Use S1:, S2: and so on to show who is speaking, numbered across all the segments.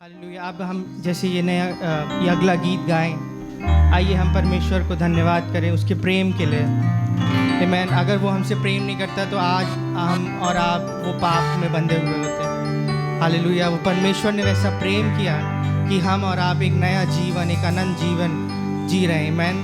S1: Hallelujah. अब हम जैसे ये अगला गीत गाएं, आइए हम परमेश्वर को धन्यवाद करें उसके प्रेम के लिए। आमीन। अगर वो हमसे प्रेम नहीं करता तो आज हम और आप वो पाप में बंधे हुए होते। हालेलुया। वो परमेश्वर ने वैसा प्रेम किया कि हम और आप एक नया जीवन, एक अनंत जीवन जी रहे हैं। आमीन।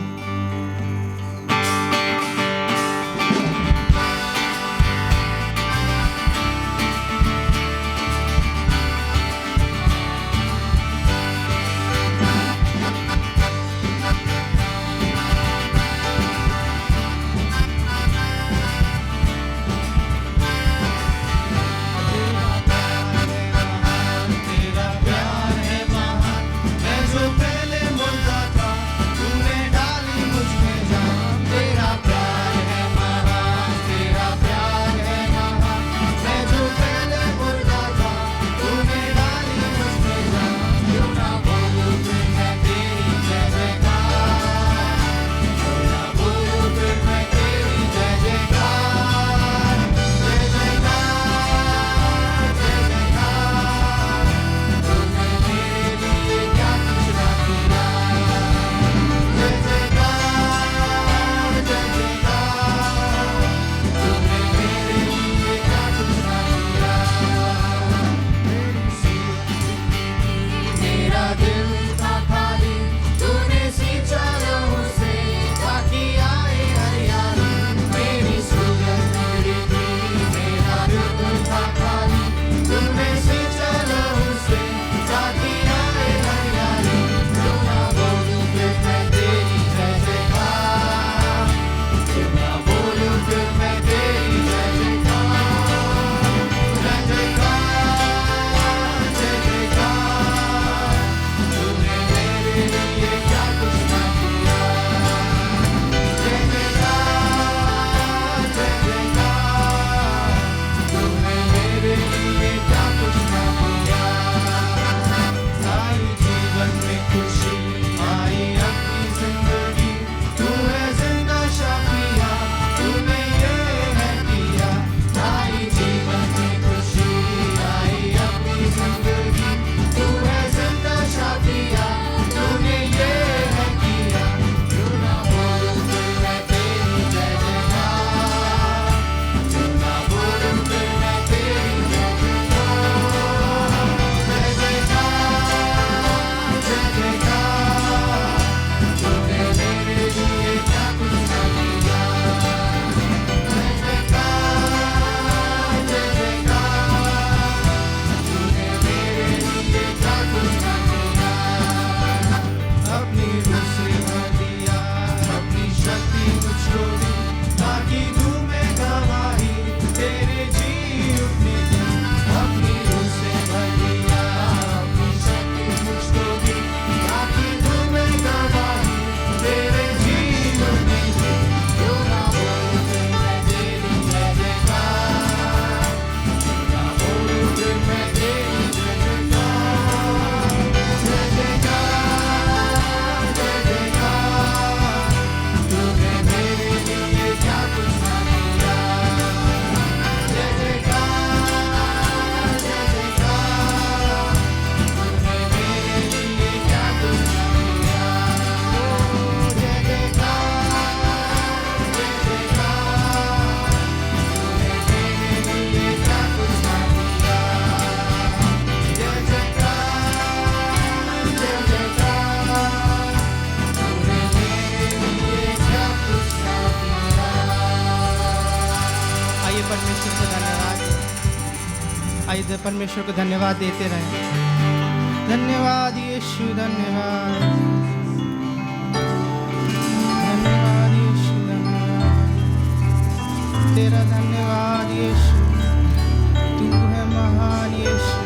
S1: परमेश्वर को धन्यवाद देते रहे। धन्यवाद यीशु, धन्यवाद, धन्यवाद यीशु, धन्यवाद तेरा, धन्यवाद यीशु, तू है महान यीशु।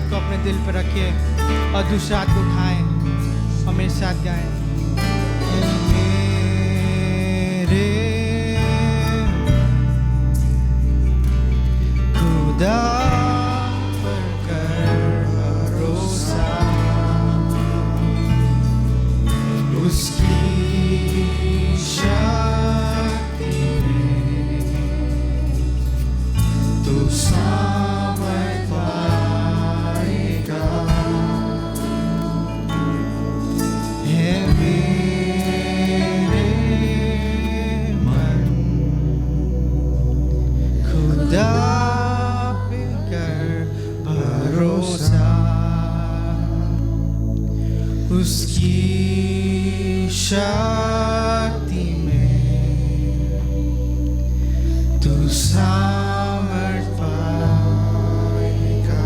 S1: हाथ को अपने दिल पर रखें और दूसरे हाथ को उठाएं और मेरे साथ गाएं। मेरे खुदा पर कर भरोसा, उसकी शक्ति में तू सामर्थ पाएगा। है मेरे मन खुदा पे कर भरोसा, उसकी शक्ति में तू सामर्थ पाएगा।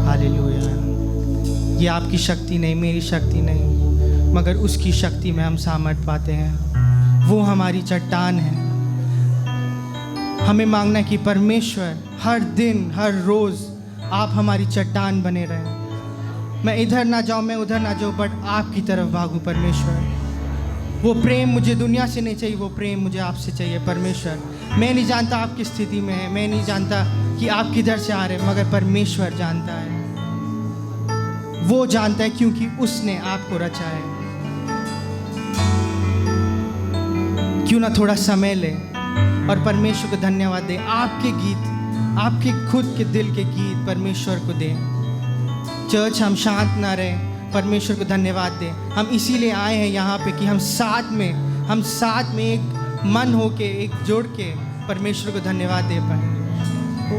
S1: हालेलुया। ये आपकी शक्ति नहीं, मेरी शक्ति नहीं, मगर उसकी शक्ति में हम सामर्थ पाते हैं। वो हमारी चट्टान है। हमें मांगना कि परमेश्वर हर दिन हर रोज़ आप हमारी चट्टान बने रहें। मैं इधर ना जाऊँ, मैं उधर ना जाऊँ, बट आपकी तरफ भागूँ परमेश्वर। वो प्रेम मुझे दुनिया से नहीं चाहिए, वो प्रेम मुझे आपसे चाहिए परमेश्वर। मैं नहीं जानता आप किस स्थिति में है, मैं नहीं जानता कि आप किधर से आ रहे हैं, मगर परमेश्वर जानता है। वो जानता है क्योंकि उसने आपको रचा है। क्यों ना थोड़ा समय ले और परमेश्वर को धन्यवाद दे। आपके गीत, आपके खुद के दिल के गीत परमेश्वर को दें। चर्च, हम शांत ना रहें, परमेश्वर को धन्यवाद दें। हम इसीलिए आए हैं यहाँ पे कि हम साथ में एक मन होके, एक जोड़ के परमेश्वर को धन्यवाद दे पाए। ओ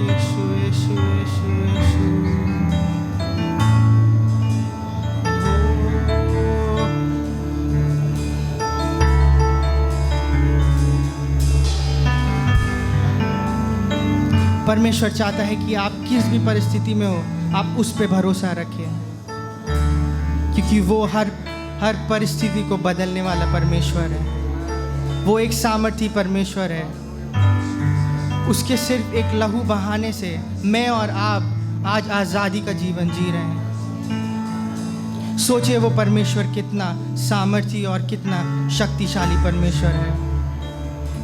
S1: यीशु यीशु यीशु यीशु। परमेश्वर चाहता है कि आप किस भी परिस्थिति में हो, आप उस पे भरोसा रखें, क्योंकि वो हर परिस्थिति को बदलने वाला परमेश्वर है। वो एक सामर्थी परमेश्वर है। उसके सिर्फ एक लहू बहाने से मैं और आप आज आज़ादी का जीवन जी रहे हैं। सोचिए वो परमेश्वर कितना सामर्थी और कितना शक्तिशाली परमेश्वर है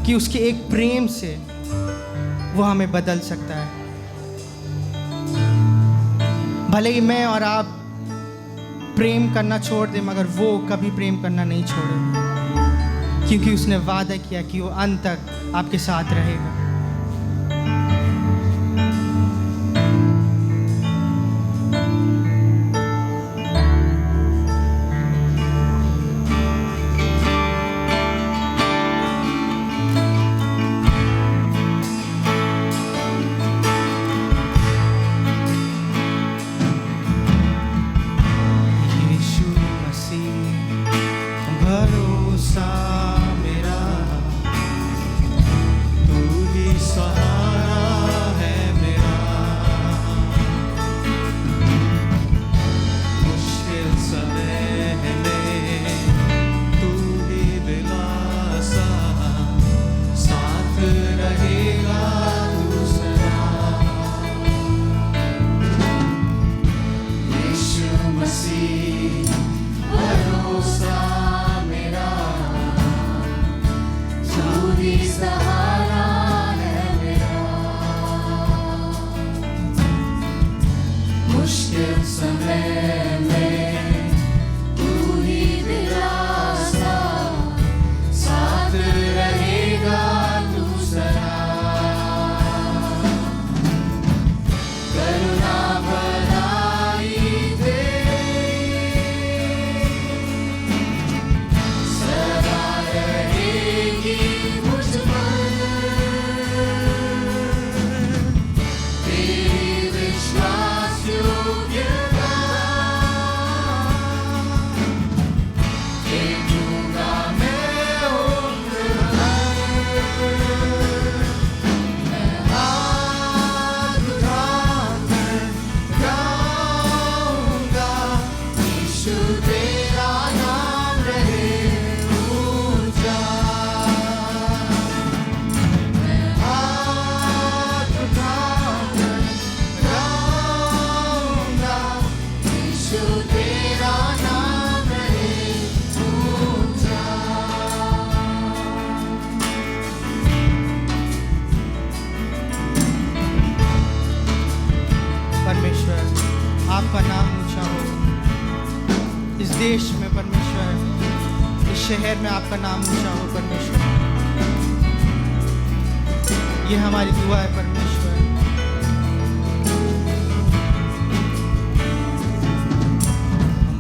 S1: कि उसके एक प्रेम से वो हमें बदल सकता है। भले ही मैं और आप प्रेम करना छोड़ दें, मगर वो कभी प्रेम करना नहीं छोड़े, क्योंकि उसने वादा किया कि वो अंत तक आपके साथ रहेगा। परमेश्वर आपका नाम ऊंचा हो। इस देश में परमेश्वर, इस शहर में आपका नाम ऊंचा हो परमेश्वर। ये हमारी दुआ है परमेश्वर।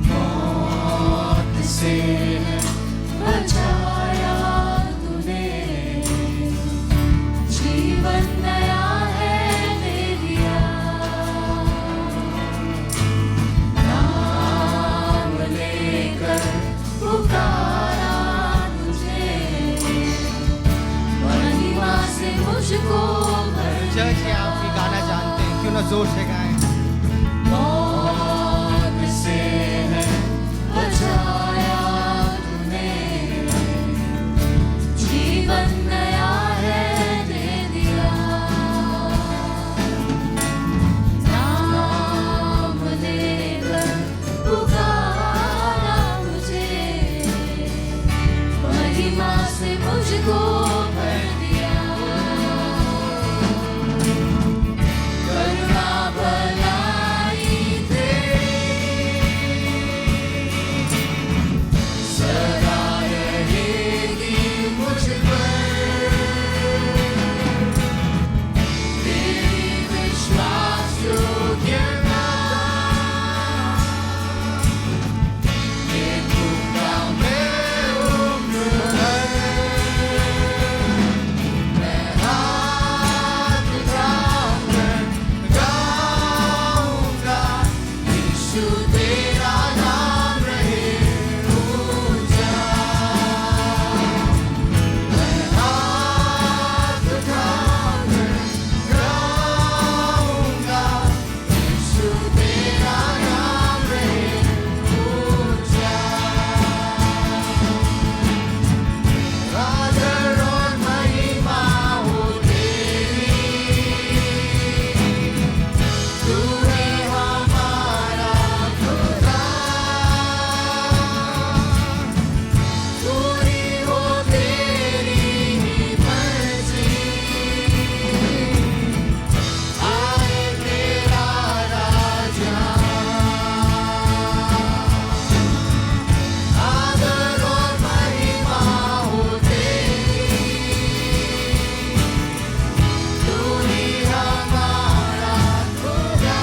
S2: मौत से बचाया तूने, जीवन नया है दे दिया। नाम लेकर पुकारा तुझे, महिमा से मुझको भर
S1: चर्च है, आप ये गाना जानते हैं, क्यों ना जोर से गाएं।
S2: मौत से है बचाया तूने, जीवन नया है दे दिया। नाम लेकर पुकारा मुझे, महिमा से मुझको भर दिया। करुणा भलाई सदा रहेगी मुझ पर, तेरी विश्वास योग्यता देखूंगा मैं उम्र भर। मैं हाथ उठाकर गाऊंगा, यीशु तेरा नाम रहे ऊंचा। मैं हाथ उठाकर गाऊंगा, यीशु तेरा नाम रहे ऊंचा। आदर और महिमा हो तेरी, तू है हमारा खुदा। पूरी हो तेरी मर्जी, आए तेरा राजा। आदर और महिमा हो तेरी, तू ही हमारा खुदा।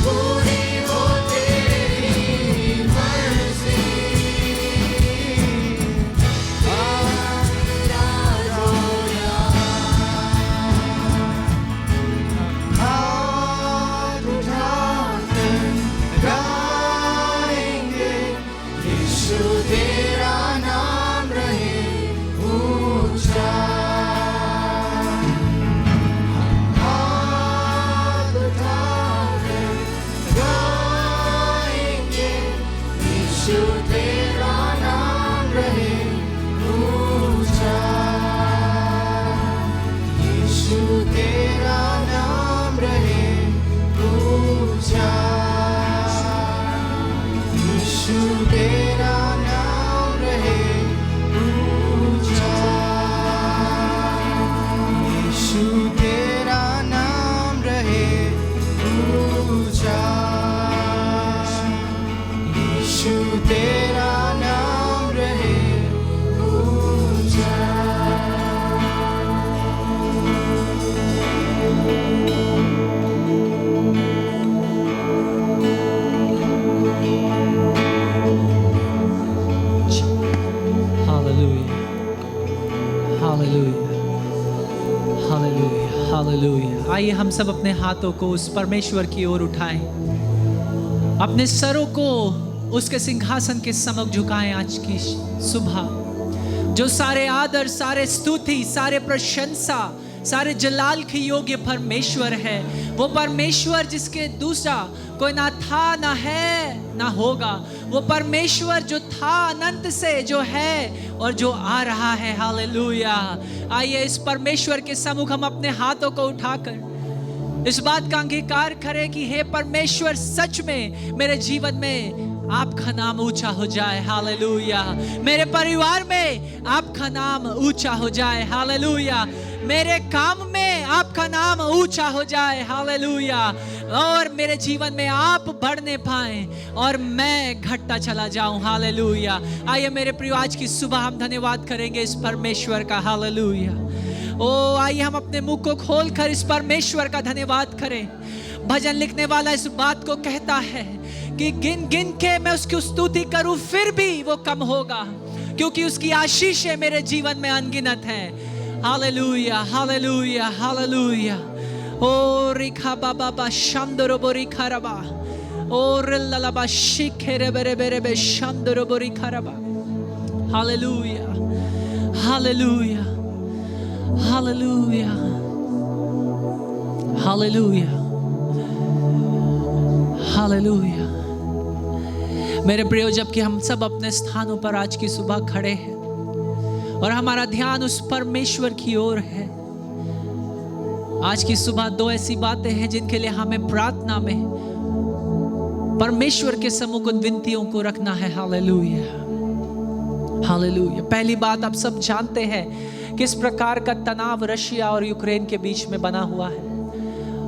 S2: पूरी हो तेरी मर्जी, आया रोया। हाथ उठाकर गाएंगे, यीशु तेरा नाम रहे ऊंचा। हाथ उठाकर गाएंगे, यीशु तेरा नाम रहे ऊंचा। यीशु तेरा नाम रहे ऊंचा। यीशु तेरा नाम रहे ऊंचा। यीशु तेरा नाम रहे ऊंचा। यीशु तेरा नाम रहे ऊंचा।
S3: Hallelujah. Hallelujah. Hallelujah. Hallelujah. आइए हम सब अपने हाथों को उस परमेश्वर की ओर उठाएं, अपने सरों को उसके सिंहासन के समक्ष झुकाएं। आज की सुबह जो सारे आदर, सारे स्तुति, सारे प्रशंसा, सारे जलाल के योग्य परमेश्वर है, वो परमेश्वर जिसके दूसरा कोई ना था, ना है, ना होगा। वो परमेश्वर जो था अनंत से, जो है और जो आ रहा है। हालेलुया। आइए इस परमेश्वर के सम्मुख हम अपने हाथों को उठाकर इस बात का अंगीकार करें कि हे परमेश्वर, सच में मेरे जीवन में आपका नाम ऊंचा हो जाए। हालेलुया। मेरे परिवार में आपका नाम ऊंचा हो जाए। हालेलुया। मेरे काम में आपका नाम ऊंचा हो जाए। हालेलुया। और मेरे जीवन में आप बढ़ने पाए और मैं घटता चला जाऊं। हालेलुया। आइए मेरे प्रियो, आज की सुबह हम धन्यवाद करेंगे इस परमेश्वर का। हालेलुया। ओ आइए हम अपने मुंह को खोलकर इस परमेश्वर का धन्यवाद करें। भजन लिखने वाला इस बात को कहता है कि गिन गिन के मैं उसकी स्तुति करूं फिर भी वो कम होगा, क्योंकि उसकी आशीषें मेरे जीवन में अनगिनत हैं। Hallelujah, hallelujah, hallelujah. ओ रिखा बाबा बा शांदरो बोरी खरबा, ओ रिल्ला बा शिखेरे बेरे बेरे बे शांदरो बोरी खरबा। Hallelujah, hallelujah, hallelujah, hallelujah, hallelujah. मेरे प्रियो, जबकि हम सब अपने स्थानों पर आज की सुबह खड़े हैं और हमारा ध्यान उस परमेश्वर की ओर है, आज की सुबह दो ऐसी बातें हैं जिनके लिए हमें प्रार्थना में परमेश्वर के सम्मुख उन विनतियों को रखना है। Hallelujah, hallelujah. पहली बात, आप सब जानते हैं किस प्रकार का तनाव रशिया और यूक्रेन के बीच में बना हुआ है,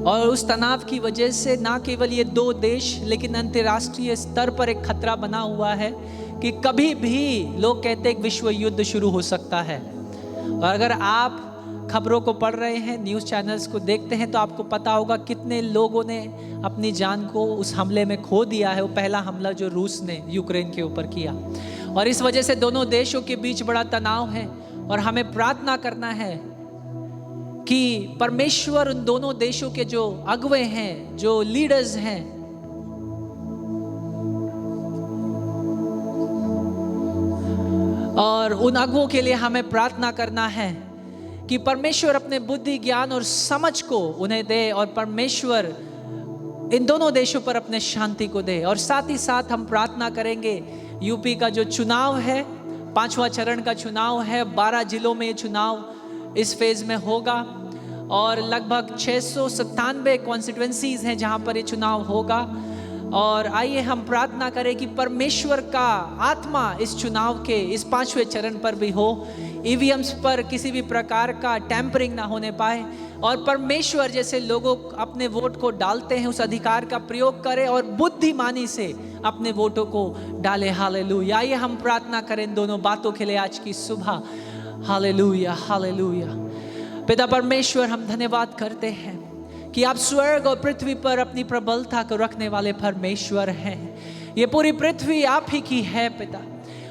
S3: और उस तनाव की वजह से ना केवल ये दो देश लेकिन अंतर्राष्ट्रीय स्तर पर एक खतरा बना हुआ है कि कभी भी लोग कहते हैं विश्व युद्ध शुरू हो सकता है। और अगर आप खबरों को पढ़ रहे हैं, न्यूज़ चैनल्स को देखते हैं, तो आपको पता होगा कितने लोगों ने अपनी जान को उस हमले में खो दिया है। वो पहला हमला जो रूस ने यूक्रेन के ऊपर किया, और इस वजह से दोनों देशों के बीच बड़ा तनाव है। और हमें प्रार्थना करना है कि परमेश्वर उन दोनों देशों के जो अगुवे हैं, जो लीडर्स हैं, और उन अगुवों के लिए हमें प्रार्थना करना है कि परमेश्वर अपने बुद्धि, ज्ञान और समझ को उन्हें दे, और परमेश्वर इन दोनों देशों पर अपने शांति को दे। और साथ ही साथ हम प्रार्थना करेंगे, यूपी का जो चुनाव है, 5वां चरण का चुनाव है, 12 जिलों में ये चुनाव इस फेज में होगा, और लगभग 697 कॉन्स्टिट्यूएंसीज हैं जहां पर ये चुनाव होगा। और आइए हम प्रार्थना करें कि परमेश्वर का आत्मा इस चुनाव के इस 5वें चरण पर भी हो, ईवीएम्स पर किसी भी प्रकार का टैंपरिंग ना होने पाए, और परमेश्वर जैसे लोगों अपने वोट को डालते हैं उस अधिकार का प्रयोग करें और बुद्धिमानी से अपने वोटों को डालें। हालेलुया। आइए हम प्रार्थना करें इन दोनों बातों के लिए आज की सुबह। Hallelujah, hallelujah. पिता परमेश्वर, हम धन्यवाद करते हैं कि आप स्वर्ग और पृथ्वी पर अपनी प्रबलता को रखने वाले परमेश्वर हैं। ये पूरी पृथ्वी आप ही की है पिता,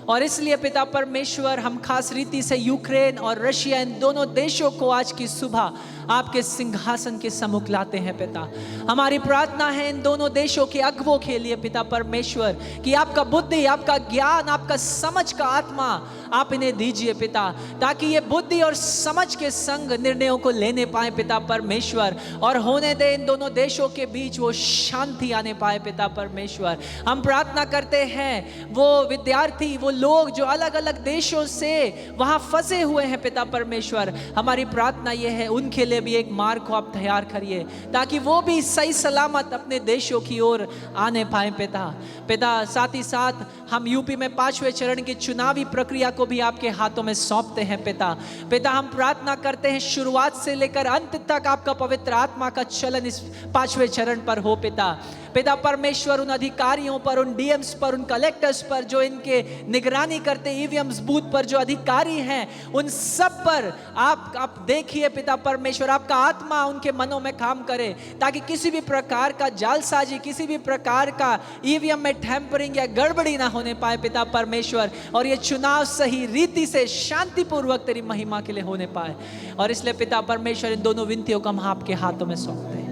S3: और इसलिए पिता परमेश्वर, हम खास रीति से यूक्रेन और रशिया, इन दोनों देशों को आज की सुबह आपके सिंहासन के सम्मुख लाते हैं पिता। हमारी प्रार्थना है इन दोनों देशों के अगुवों के लिए पिता परमेश्वर, कि आपका बुद्धि, आपका ज्ञान, आपका समझ का आत्मा आप इन्हें दीजिए पिता, ताकि ये बुद्धि और समझ के संग निर्णयों को लेने पाए पिता परमेश्वर, और होने दे इन दोनों देशों के बीच वो शांति आने पाए पिता परमेश्वर। हम प्रार्थना करते हैं वो विद्यार्थी, वो लोग जो अलग अलग देशों से वहां फंसे हुए हैं पिता परमेश्वर, हमारी प्रार्थना ये है उनके लिए भी एक मार्ग को आप तैयार करिए, ताकि वो भी सही सलामत अपने देशों की ओर आने पाए पिता। साथ ही साथ हम यूपी में 5वें चरण की चुनावी प्रक्रिया को भी आपके हाथों में सौंपते हैं पिता। हम प्रार्थना करते हैं शुरुआत से लेकर अंत तक आपका पवित्र आत्मा का चलन इस 5वें चरण पर हो पिता परमेश्वर, उन अधिकारियों पर, उन डीएम्स पर, उन कलेक्टर्स पर जो इनके निगरानी करते, ईवीएम्स बूथ पर जो अधिकारी हैं, उन सब पर आप देखिए पिता परमेश्वर, आपका आत्मा उनके मनों में काम करे, ताकि किसी भी प्रकार का जालसाजी, किसी भी प्रकार का ईवीएम में टैंपरिंग या गड़बड़ी ना होने पाए पिता परमेश्वर, और ये चुनाव सही रीति से शांतिपूर्वक तेरी महिमा के लिए होने पाए। और इसलिए पिता परमेश्वर, इन दोनों विनतियों को हम आपके हाथों में सौंपते हैं।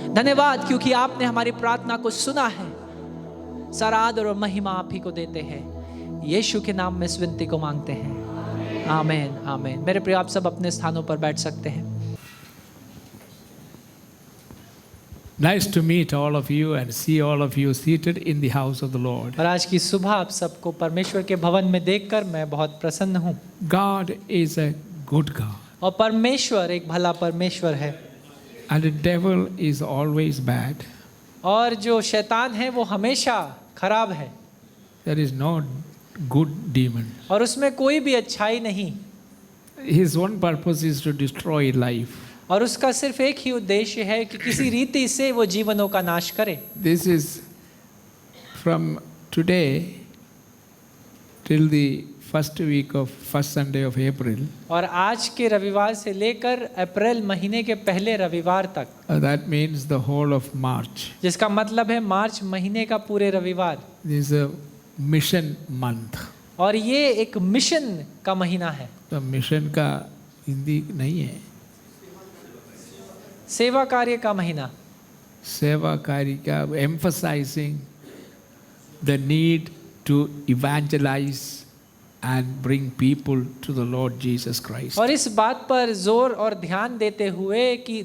S3: धन्यवाद क्योंकि आपने हमारी प्रार्थना को सुना है। सारा आदर और महिमा आप ही को देते हैं। यीशु के नाम में इस विनती को मांगते हैं, आमीन, आमीन। मेरे प्रिय, आप सब अपने स्थानों पर बैठ सकते हैं।
S4: Nice to meet all of you and see all of you seated in the house of the Lord.
S3: और आज की सुबह आप सबको परमेश्वर के भवन में देखकर मैं बहुत प्रसन्न हूँ।
S4: God is a good God.
S3: और परमेश्वर एक भला परमेश्वर है।
S4: And the devil is always bad.
S3: और जो शैतान है वो हमेशा खराब है।
S4: There is no good demon.
S3: और उसमें कोई भी अच्छाई नहीं।
S4: His one purpose is to destroy life.
S3: और उसका सिर्फ एक ही उद्देश्य है कि किसी रीति से वो जीवनों का नाश करे।
S4: This is from today till the first week of first Sunday of April.
S3: और आज के रविवार से लेकर अप्रैल महीने के पहले रविवार तक,
S4: That means the whole of March.
S3: जिसका मतलब है मार्च महीने का पूरे रविवार।
S4: This is a mission month.
S3: और ये एक मिशन का महीना है।
S4: तो मिशन का हिंदी नहीं है,
S3: सेवा कार्य का महीना।
S4: सेवा कार्य का, emphasizing the need to evangelize and bring people to the Lord Jesus Christ.
S3: और इस बात पर जोर और ध्यान देते हुए कि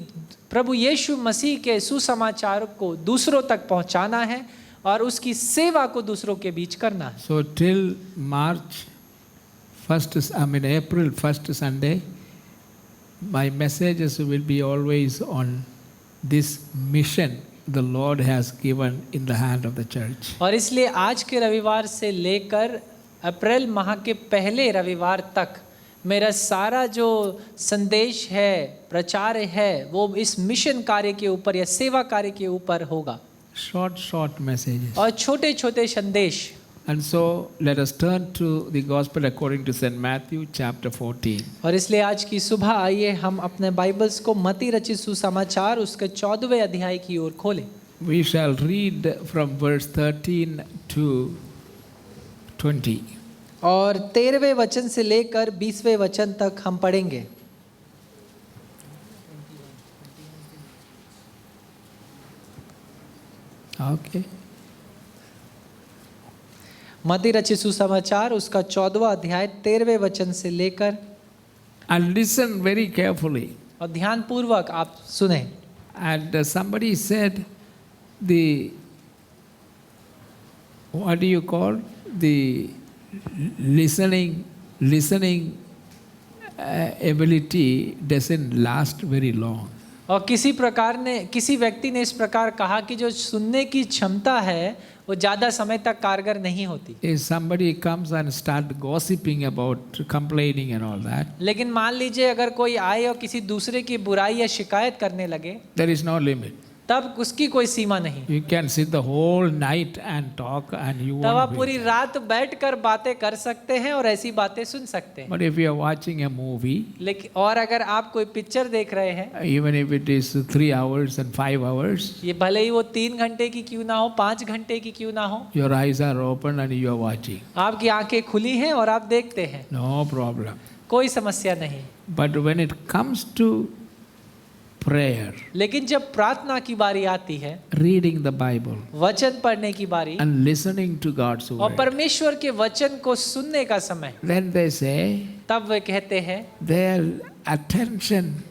S3: प्रभु यीशु मसीह के सुसमाचार को दूसरों तक पहुंचाना है और उसकी सेवा को दूसरों के बीच करना है।
S4: So till March April 1st Sunday, my messages will be always on this mission the Lord has given in the hand of the church.
S3: और इसलिए आज के रविवार से लेकर अप्रैल माह के पहले रविवार तक मेरा सारा जो संदेश है, प्रचार है, वो इस मिशन कार्य के ऊपर या सेवा कार्य के ऊपर होगा।
S4: Short messages.
S3: और छोटे छोटे संदेश।
S4: And so let us turn to the gospel according to St. Matthew chapter 14.
S3: और इसलिए आज की सुबह आइए हम अपने बाइबल्स को मत्ती रचित सुसमाचार उसके 14वें अध्याय की ओर खोलें।
S4: We shall read from verse 13 to 20.
S3: और 13वें वचन से लेकर 20वें वचन तक हम पढ़ेंगे।
S4: Okay.
S3: मत्ती रचित सुसमाचार उसका 14वां अध्याय 13वें वचन से लेकर,
S4: And listen very carefully.
S3: और ध्यान पूर्वक आप सुने।
S4: And somebody said the, what do you call, the listening ability doesn't last very long.
S3: और किसी व्यक्ति ने इस प्रकार कहा कि जो सुनने की क्षमता है वो ज़्यादा समय तक कारगर नहीं होती।
S4: If somebody comes and start gossiping about, complaining and all that,
S3: लेकिन मान लीजिए अगर कोई आए और किसी दूसरे की बुराई या शिकायत करने लगे,
S4: there is no limit.
S3: तब उसकी कोई सीमा नहीं।
S4: You can sit the whole night and talk and you
S3: तब आप
S4: won't
S3: पूरी
S4: wait.
S3: रात बैठकर बातें कर सकते हैं और ऐसी बातें सुन सकते हैं।
S4: But if you are watching a movie,
S3: लेकिन और अगर आप कोई पिक्चर देख रहे हैं,
S4: even if it is 3 hours and 5 hours,
S3: ये भले ही वो 3 घंटे की क्यों ना हो, 5 घंटे की क्यों ना हो,
S4: your eyes are open and you are watching.
S3: आपकी आंखें खुली हैं और आप देखते हैं,
S4: No problem.
S3: कोई समस्या नहीं।
S4: But when it comes to prayer,
S3: लेकिन जब प्रार्थना की बारी आती है,
S4: reading the Bible
S3: वचन पढ़ने की बारी
S4: and listening to God's
S3: और
S4: word,
S3: परमेश्वर के वचन को सुनने का समय,
S4: then they say
S3: तब वे कहते हैं
S4: their attention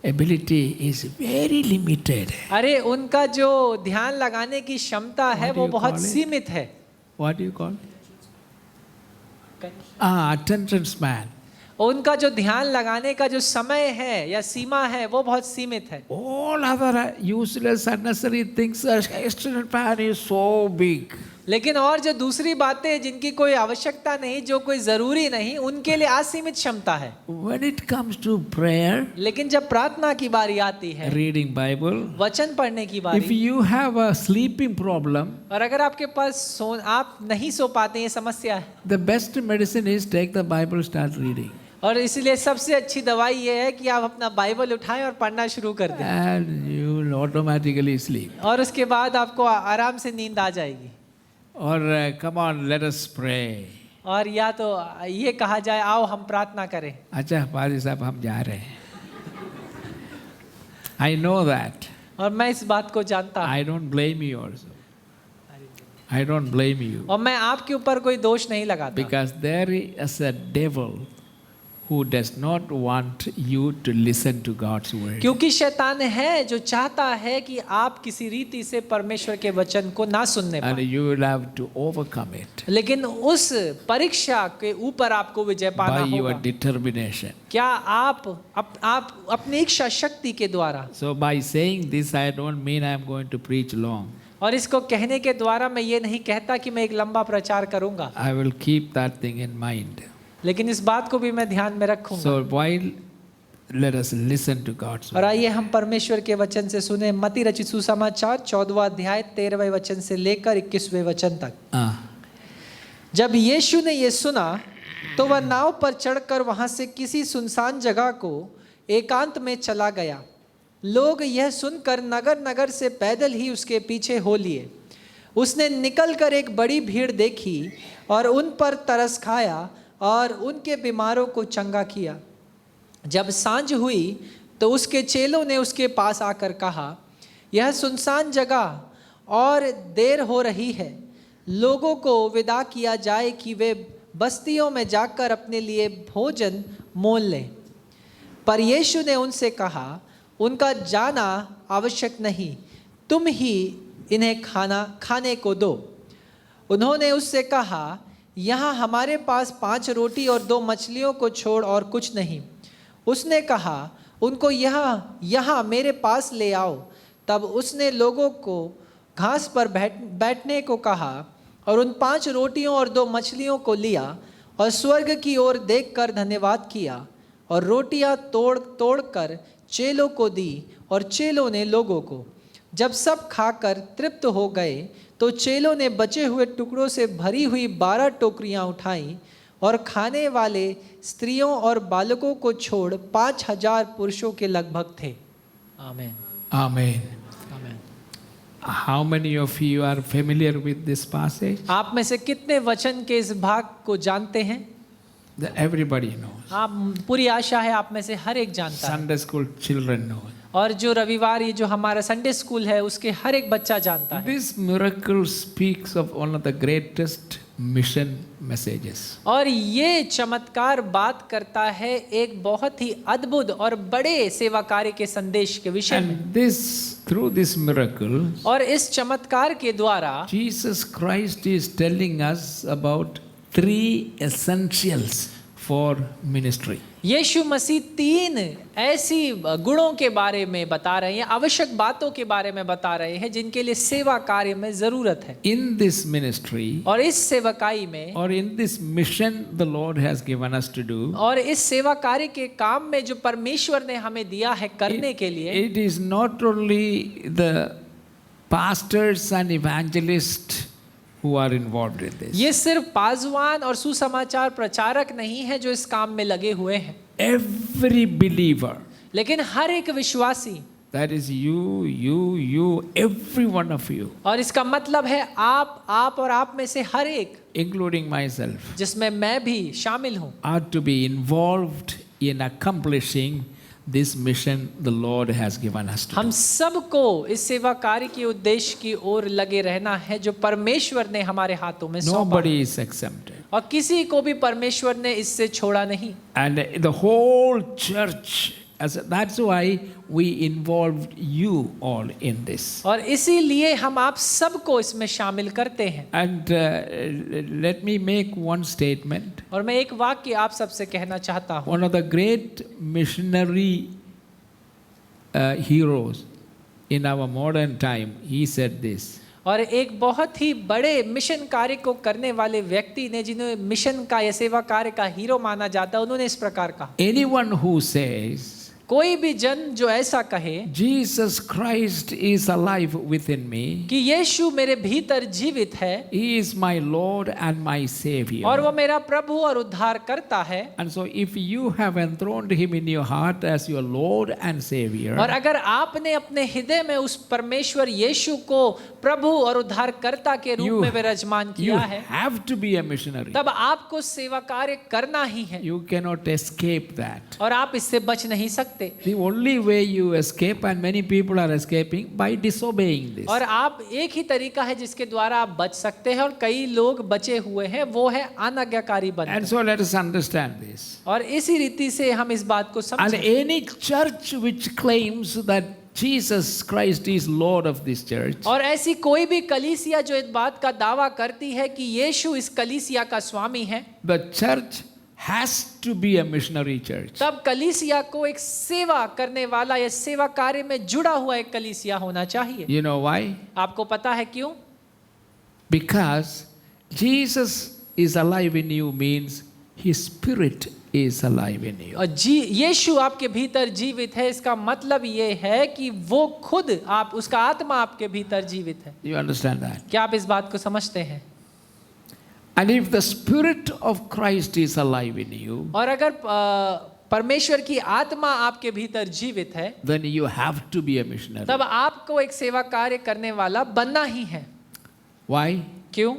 S4: ability is very limited.
S3: अरे उनका जो ध्यान लगाने की क्षमता है
S4: What do
S3: वो
S4: you
S3: बहुत
S4: call it?
S3: सीमित है।
S4: What do you call? Attention span.
S3: उनका जो ध्यान लगाने का जो समय है या सीमा है वो बहुत सीमित है।
S4: All other useless, unnecessary things, attention span is so big.
S3: लेकिन और जो दूसरी बातें जिनकी कोई आवश्यकता नहीं, जो कोई जरूरी नहीं, उनके लिए असीमित क्षमता है।
S4: When it comes to prayer,
S3: लेकिन जब प्रार्थना की बारी आती है,
S4: reading Bible,
S3: वचन पढ़ने की
S4: if
S3: बारी,
S4: you have a sleeping problem,
S3: और अगर आपके पास आप नहीं सो पाते, ये समस्या है,
S4: the best medicine is take the Bible, start reading.
S3: और इसलिए सबसे अच्छी दवाई ये है कि आप अपना बाइबल उठाएं और पढ़ना शुरू कर दें,
S4: And you will automatically sleep.
S3: और उसके बाद आपको आराम से नींद आ जाएगी।
S4: Or come on, let us pray.
S3: और या तो ये कहा जाए आओ हम प्रार्थना करें।
S4: अच्छा पादी साहब हम जा रहे हैं. I know that.
S3: और मैं इस बात को जानता हूँ,
S4: I don't blame you also. I don't blame you.
S3: और मैं आपके ऊपर कोई दोष नहीं लगाता,
S4: Because there is a devil who does not want you to listen to God's word.
S3: क्योंकि शैतान है जो चाहता है कि आप किसी रीति से परमेश्वर के वचन को ना सुनने
S4: And
S3: पाएं,
S4: you will have to overcome it
S3: लेकिन उस परीक्षा के ऊपर आपको विजय पाना
S4: by your
S3: होगा।
S4: determination.
S3: क्या आप अपनी इच्छा शक्ति के द्वारा,
S4: So by saying this, I don't mean I am going to preach long.
S3: और इसको कहने के द्वारा मैं ये नहीं कहता कि मैं एक लंबा प्रचार करूंगा,
S4: I will keep that thing in mind.
S3: लेकिन इस बात को भी मैं ध्यान में रखूंगा।
S4: So while let us listen to God's
S3: और
S4: word.
S3: आइए हम परमेश्वर के वचन से सुने मत्ती रचित सुसमाचार 14वां अध्याय 13वें वचन से लेकर 21वें वचन तक।
S4: Ah.
S3: जब यीशु ने ये सुना तो वह नाव पर चढ़कर वहां से किसी सुनसान जगह को एकांत में चला गया। लोग यह सुनकर नगर नगर से पैदल ही उसके पीछे हो लिए। उसने निकलकर एक बड़ी भीड़ देखी और उन पर तरस खाया और उनके बीमारों को चंगा किया। जब सांझ हुई तो उसके चेलों ने उसके पास आकर कहा, यह सुनसान जगह और देर हो रही है, लोगों को विदा किया जाए कि वे बस्तियों में जाकर अपने लिए भोजन मोल लें। पर यीशु ने उनसे कहा, उनका जाना आवश्यक नहीं, तुम ही इन्हें खाने को दो। उन्होंने उससे कहा, यहाँ हमारे पास 5 रोटी और 2 मछलियों को छोड़ और कुछ नहीं। उसने कहा, उनको यहाँ मेरे पास ले आओ। तब उसने लोगों को घास पर बैठने को कहा और उन 5 रोटियों और 2 मछलियों को लिया और स्वर्ग की ओर देखकर धन्यवाद किया और रोटियां तोड़ कर चेलों को दी और चेलों ने लोगों को। जब सब खाकर तृप्त हो गए तो चेलों ने बचे हुए टुकड़ों से भरी हुई 12 टोकरियां उठाईं और खाने वाले स्त्रियों और बालकों को छोड़ 5000 पुरुषों के लगभग थे। आमीन।
S4: Amen.
S3: आमीन।
S4: How many of you are familiar with this passage?
S3: आप में से कितने वचन के इस भाग को जानते हैं?
S4: Everybody knows.
S3: आप पूरी आशा है आप में से हर एक जानता है।
S4: Sunday school children know.
S3: और जो रविवार ये जो हमारा संडे स्कूल है उसके हर एक बच्चा जानता है।
S4: This miracle speaks of one of the greatest mission messages.
S3: और ये चमत्कार बात करता है एक बहुत ही अद्भुत और बड़े सेवा कार्य के संदेश के विषय में।
S4: And through this miracle,
S3: और इस चमत्कार के द्वारा
S4: Jesus Christ is telling us about 3 essentials for ministry.
S3: यीशु मसीह 3 ऐसी गुणों के बारे में बता रहे हैं, आवश्यक बातों के बारे में बता रहे हैं जिनके लिए सेवा कार्य में जरूरत है।
S4: In this ministry,
S3: और इस सेवकाई में,
S4: or in this mission the Lord has given us to do,
S3: और इस सेवा कार्य के काम में जो परमेश्वर ने हमें दिया है करने के लिए,
S4: it is not only the pastors and evangelists who are involved in this.
S3: ये सिर्फ पाजवान और सुसमाचार प्रचारक नहीं है जो इस काम में लगे हुए हैं,
S4: Every believer,
S3: लेकिन हर एक विश्वासी,
S4: that is you, every one of you,
S3: और इसका मतलब है आप और आप में से हर एक,
S4: including myself,
S3: जिसमें मैं भी शामिल हूँ,
S4: are to be involved in accomplishing this mission the Lord has given us to
S3: हम
S4: do.
S3: सबको इस सेवा कार्य के उद्देश्य की ओर लगे रहना है जो परमेश्वर ने हमारे हाथों में सौंपा है।
S4: Nobody is exempted.
S3: और किसी को भी परमेश्वर ने इससे छोड़ा नहीं।
S4: And the whole church, that's why we involved you all in this.
S3: और इसीलिए हम आप सबको इसमें शामिल करते हैं।
S4: And let me make one statement.
S3: और मैं एक वाक्य आप सबसे कहना चाहता हूँ।
S4: One of the great missionary heroes in our modern time, he said this.
S3: और एक बहुत ही बड़े मिशन कार्य को करने वाले व्यक्ति ने, जिन्हें मिशन का या सेवा कार्य का हीरो माना जाता है, उन्होंने इस प्रकार कहा,
S4: Anyone who says
S3: कोई भी जन जो ऐसा कहे
S4: Jesus Christ is alive within me,
S3: कि यीशु मेरे भीतर जीवित है,
S4: He is my Lord and my Savior.
S3: और वो मेरा प्रभु और उद्धार करता है,
S4: And so if you have enthroned Him in your heart as your Lord and Savior,
S3: और अगर आपने अपने हृदय में उस परमेश्वर यीशु को प्रभु और उद्धारकर्ता के रूप में विराजमान
S4: you
S3: किया है,
S4: have to be a missionary.
S3: तब आपको सेवा कार्य करना ही है,
S4: You cannot escape that.
S3: और आप इससे बच नहीं सकते।
S4: The only way you escape, and many people are escaping, by disobeying this.
S3: और आप एक ही तरीका है जिसके द्वारा आप बच सकते हैं, और कई लोग बचे हुए हैं, वो है अनाज्ञाकारी बनना।
S4: And so let us understand this.
S3: और इसी रीति से हम इस बात को
S4: And
S3: समझें।
S4: any church which claims that Jesus Christ is Lord of this church,
S3: और ऐसी कोई भी कलीसिया जो इस बात का दावा करती है कि यीशु इस कलीसिया का स्वामी है,
S4: the church has to be a missionary church.
S3: तब कलीसिया को एक सेवा करने वाला या सेवा कार्य में जुड़ा हुआ एक कलीसिया होना चाहिए।
S4: You know why?
S3: आपको पता है क्यों?
S4: Because Jesus is alive in you means His Spirit is alive in you.
S3: और यीशु आपके भीतर जीवित है, इसका मतलब ये है कि वो खुद उसका आत्मा आपके भीतर जीवित है।
S4: You understand that?
S3: क्या आप इस बात को समझते हैं?
S4: And if the Spirit of Christ is alive in you,
S3: और अगर परमेश्वर की आत्मा आपके भीतर जीवित है,
S4: then you have to be a missionary.
S3: तब आपको एक सेवा कार्य करने वाला बनना ही है।
S4: Why?
S3: क्यों?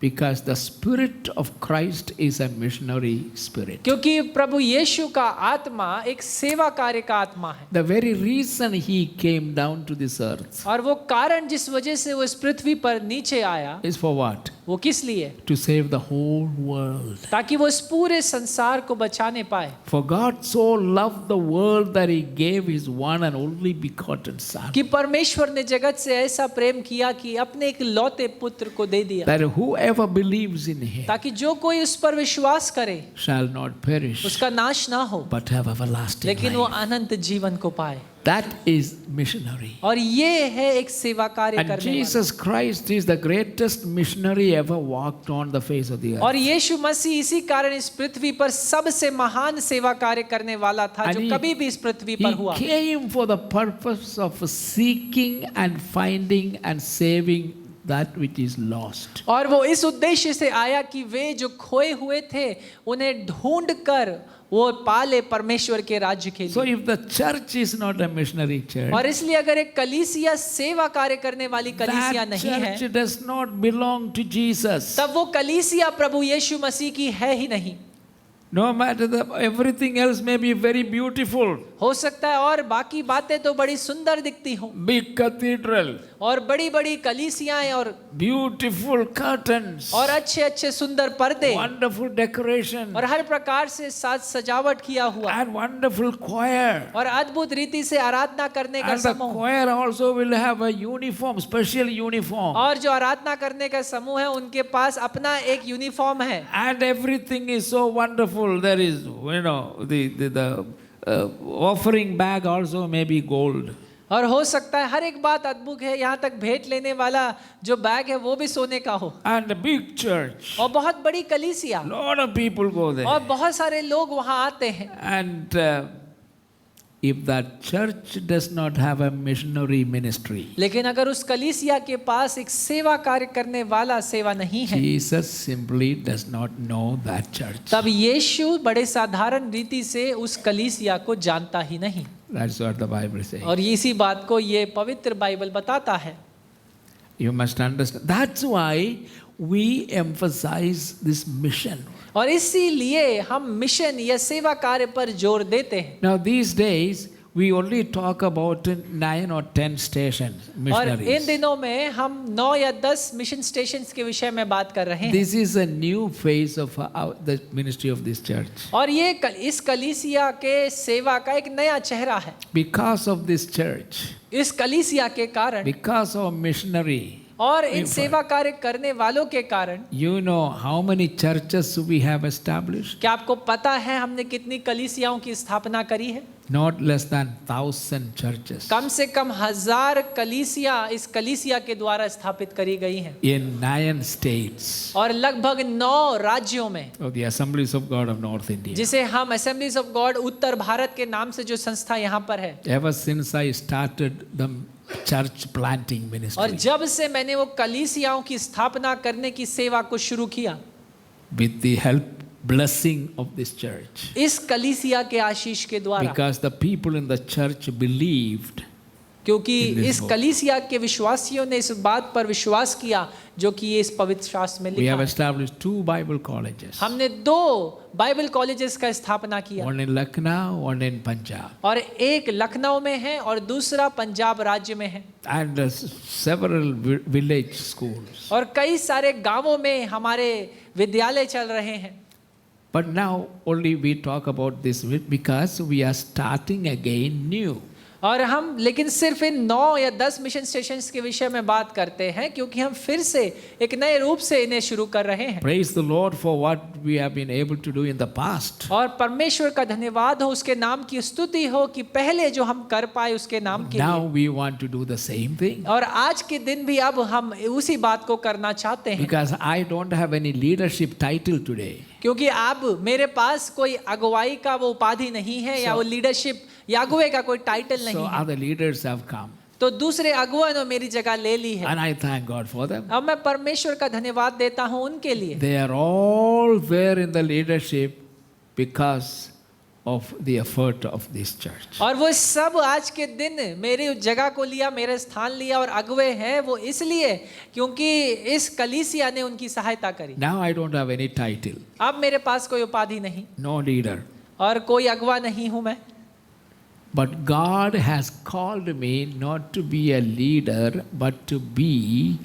S4: Because the Spirit of Christ is a missionary spirit.
S3: क्योंकि प्रभु यीशु का आत्मा एक सेवा कार्य का आत्मा है।
S4: The very reason he came down to this earth
S3: और वो कारण जिस वजह से वो इस पृथ्वी पर नीचे आया,
S4: is for what?
S3: वो किस लिए?
S4: To save the whole world.
S3: ताकि वो इस पूरे संसार को बचाने पाए।
S4: For God so loved the world that he gave his one and only begotten Son,
S3: कि परमेश्वर ने जगत से ऐसा प्रेम किया कि अपने एक लौते पुत्र को दे दिया,
S4: that whoever believes in him
S3: ताकि जो कोई उस पर विश्वास करे
S4: shall not perish
S3: उसका नाश ना हो,
S4: but have everlasting
S3: लेकिन वो
S4: life.
S3: अनंत जीवन को पाए।
S4: That is missionary.
S3: और ये है एक सेवा कार्य
S4: And
S3: करने वाला।
S4: Jesus Christ is the greatest missionary ever walked on the face of the earth.
S3: और यीशु मसीह इसी कारण इस पृथ्वी पर सबसे महान सेवा कार्य करने वाला था
S4: And
S3: जो कभी भी इस पृथ्वी पर हुआ।
S4: He came for the purpose of seeking and finding and saving that which is lost.
S3: और वो इस उद्देश्य से आया कि वे जो खोए हुए थे उन्हें ढूंढ कर वो पाले परमेश्वर के राज्य के
S4: So
S3: लिए।
S4: if the church is not a missionary church,
S3: और इसलिए अगर एक कलीसिया सेवा कार्य करने वाली कलीसिया
S4: that
S3: नहीं है,
S4: church does not belong to Jesus.
S3: तब वो कलीसिया प्रभु यीशु मसीह की है ही नहीं।
S4: No matter everything else may be very beautiful.
S3: हो सकता है और बाकी बातें तो बड़ी सुंदर दिखती हो,
S4: Big cathedral,
S3: और बड़ी बड़ी कलीसियाएं और
S4: beautiful curtains,
S3: अच्छे अच्छे सुंदर पर्दे
S4: wonderful decoration,
S3: और हर प्रकार से साज सजावट किया हुआ
S4: and wonderful choir.
S3: और अद्भुत रीति से आराधना करने का
S4: And the
S3: समूह।
S4: choir also will have a uniform, special uniform.
S3: और जो आराधना करने का समूह है उनके पास अपना एक यूनिफॉर्म है।
S4: And everything is so wonderful. There is, the offering bag also may be gold.
S3: और हो सकता है हर एक बात अद्भुत है, यहाँ तक भेंट लेने वाला जो बैग है वो भी सोने का हो।
S4: And a big church.
S3: और बहुत बड़ी कलीसिया,
S4: Lot of people go there.
S3: और बहुत सारे लोग वहाँ आते हैं।
S4: And if that church does not have a missionary ministry,
S3: लेकिन अगर उस कलीसिया के पास एक सेवा कार्य करने वाला सेवा नहीं है,
S4: Jesus simply does not know that church.
S3: तब यीशु बड़े साधारण रीति से उस कलीसिया को जानता ही नहीं।
S4: That's what the Bible says.
S3: और इसी बात को ये पवित्र बाइबल बताता है।
S4: You must understand. That's why we emphasize this mission.
S3: और इसीलिए हम मिशन या सेवा कार्य पर जोर देते हैं।
S4: Now these days we only talk about 9 or 10 stations,
S3: और इन
S4: missionaries.
S3: दिनों में हम 9 या 10 मिशन स्टेशंस के विषय में बात कर रहे हैं।
S4: This is a new phase of the ministry of this church.
S3: और ये इस कलीसिया के सेवा का एक नया चेहरा है।
S4: Because of this church,
S3: इस कलीसिया के कारण
S4: because of missionary,
S3: और इन सेवा कार्य करने वालों के कारण,
S4: you know how many churches we have established?
S3: क्या आपको पता है हमने कितनी कलीसियाओं की स्थापना करी है?
S4: Not less than 1,000 churches
S3: कम से कम 1000 कलीसिया इस कलीसिया के द्वारा स्थापित करी गई हैं।
S4: in 9 states
S3: और लगभग 9 राज्यों में,
S4: of the Assemblies of God of North India.
S3: जिसे हम असेंबलीज ऑफ गॉड उत्तर भारत के नाम से जो संस्था यहाँ पर है,
S4: Ever since I started the church planting
S3: और
S4: ministry
S3: जब से मैंने वो कलीसियाओं की स्थापना करने की सेवा को शुरू किया,
S4: with the blessing of this church,
S3: इस कलीसिया के आशीष के द्वारा,
S4: because the people in the church believed,
S3: क्योंकि
S4: in this
S3: इस
S4: book.
S3: कलीसिया के विश्वासियों ने इस बात पर विश्वास किया जो कि ये इस पवित्र शास्त्र में
S4: we
S3: लिखा
S4: have
S3: है।
S4: established 2 Bible colleges,
S3: हमने 2 बाइबल कॉलेजेस का स्थापना किया,
S4: one in Lucknow, one in Punjab,
S3: और एक लखनऊ में है और दूसरा पंजाब राज्य में है,
S4: and several village schools.
S3: और कई सारे गांवों में हमारे विद्यालय चल रहे हैं।
S4: But now only we talk about this because we are starting again new.
S3: और हम लेकिन सिर्फ इन 9 या 10 मिशन स्टेशंस के विषय में बात करते हैं क्योंकि हम फिर से एक नए रूप से इन्हें शुरू कर रहे हैं।
S4: Praise the Lord for what we have been able to do in the past.
S3: और परमेश्वर का धन्यवाद हो, उसके नाम की स्तुति हो कि पहले जो हम कर पाए उसके नाम के
S4: Now
S3: लिए,
S4: we want to do the same thing.
S3: और आज के दिन भी अब हम उसी बात को करना चाहते हैं।
S4: Because I don't have any leadership title today.
S3: क्योंकि अब मेरे पास कोई अगुवाई का वो उपाधि नहीं है या वो लीडरशिप या अगुवे का कोई टाइटल नहीं
S4: So
S3: है,
S4: other leaders have come.
S3: तो दूसरे अगुवा ने मेरी जगह ले ली है।
S4: And I thank God for them.
S3: अब मैं परमेश्वर का धन्यवाद देता हूं उनके लिए।
S4: They are all there in the leadership because of the effort of this church.
S3: और वो सब आज के दिन मेरी उस जगह को लिया, मेरे स्थान लिया और अगुवे हैं वो इसलिए क्योंकि इस कलीसिया ने उनकी सहायता करी।
S4: Now I don't have any title,
S3: अब मेरे पास कोई उपाधि नहीं
S4: no leader.
S3: और कोई अगुवा नहीं हूं मैं,
S4: But God has called me not to be a leader, but to be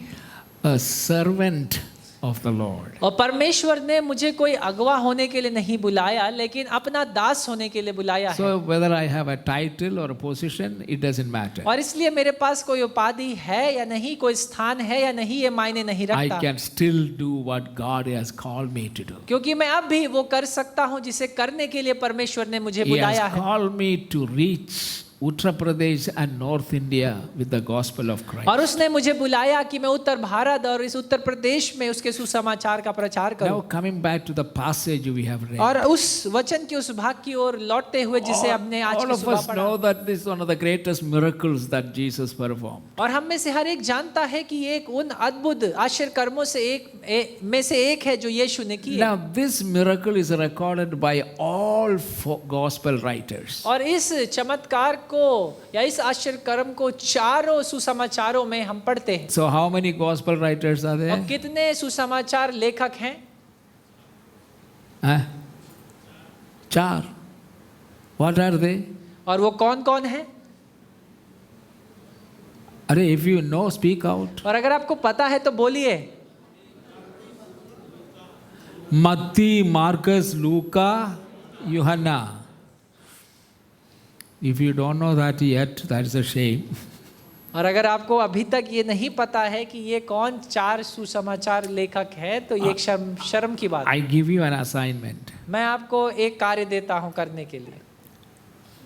S4: a servant of the Lord.
S3: और परमेश्वर ने मुझे कोई अगुवा होने के लिए नहीं बुलाया लेकिन अपना दास होने के लिए बुलाया है।
S4: So whether I have a title or a position, it doesn't matter.
S3: और इसलिए मेरे पास कोई उपाधि है या नहीं, कोई स्थान है या नहीं, ये मायने नहीं
S4: I
S3: रखता,
S4: can still do what God has called me to do.
S3: क्योंकि मैं अब भी वो कर सकता हूं जिसे करने के लिए परमेश्वर ने मुझे
S4: He
S3: बुलाया
S4: has
S3: है।
S4: called me to reach Uttar Pradesh and North India with the gospel of Christ.
S3: और उसने मुझे बुलाया कि मैं उत्तर भारत और इस उत्तर प्रदेश में उसके सुसमाचार का प्रचार
S4: Now
S3: करूं।
S4: coming back to the passage we have read.
S3: और उस वचन के उस भाग की ओर लौटते हुए जिसे हमने आज
S4: All
S3: की
S4: of
S3: सुबह
S4: us know
S3: पढ़ा,
S4: that this is one of the greatest miracles that Jesus performed.
S3: और हम में से हर एक जानता है कि ये एक उन अद्भुत आश्चर्य कर्मों से में से एक है जो यीशु ने किए।
S4: Now this miracle is recorded by all gospel writers.
S3: और इस चमत्कार को या इस आश्चर्य कर्म को चारों सुसमाचारों में हम पढ़ते हैं।
S4: So how many gospel writers are there?
S3: और कितने सुसमाचार लेखक हैं?
S4: Huh? 4. What are they?
S3: और वो कौन कौन है?
S4: अरे if you know, speak out.
S3: और अगर आपको पता है तो बोलिए।
S4: Matthew, Marcus, Luca, Johanna. If you don't know that yet, that is a shame.
S3: और अगर आपको अभी तक ये नहीं पता है कि ये कौन 4 सुसमाचार लेखक है तो ये एक शर्म की बात है।
S4: I give you an assignment.
S3: मैं आपको एक कार्य देता हूं करने के लिए।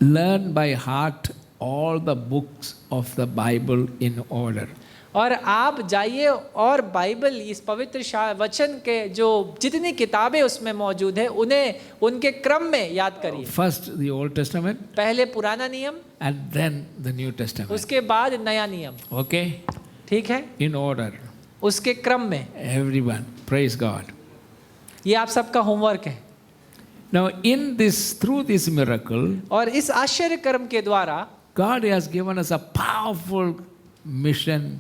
S4: Learn by heart all the books of the Bible in order.
S3: और आप जाइए और बाइबल इस पवित्र वचन के जो जितनी किताबें उसमें मौजूद है उन्हें उनके क्रम में याद करिए।
S4: First the Old Testament
S3: पहले पुराना नियम,
S4: and then the New Testament.
S3: उसके बाद नया नियम।
S4: Okay?
S3: ठीक है,
S4: In order.
S3: उसके क्रम में।
S4: Everyone. Praise God.
S3: ये आप सबका होमवर्क है।
S4: Now in this, through this miracle,
S3: और इस आश्चर्य कर्म के द्वारा
S4: God has given us a powerful mission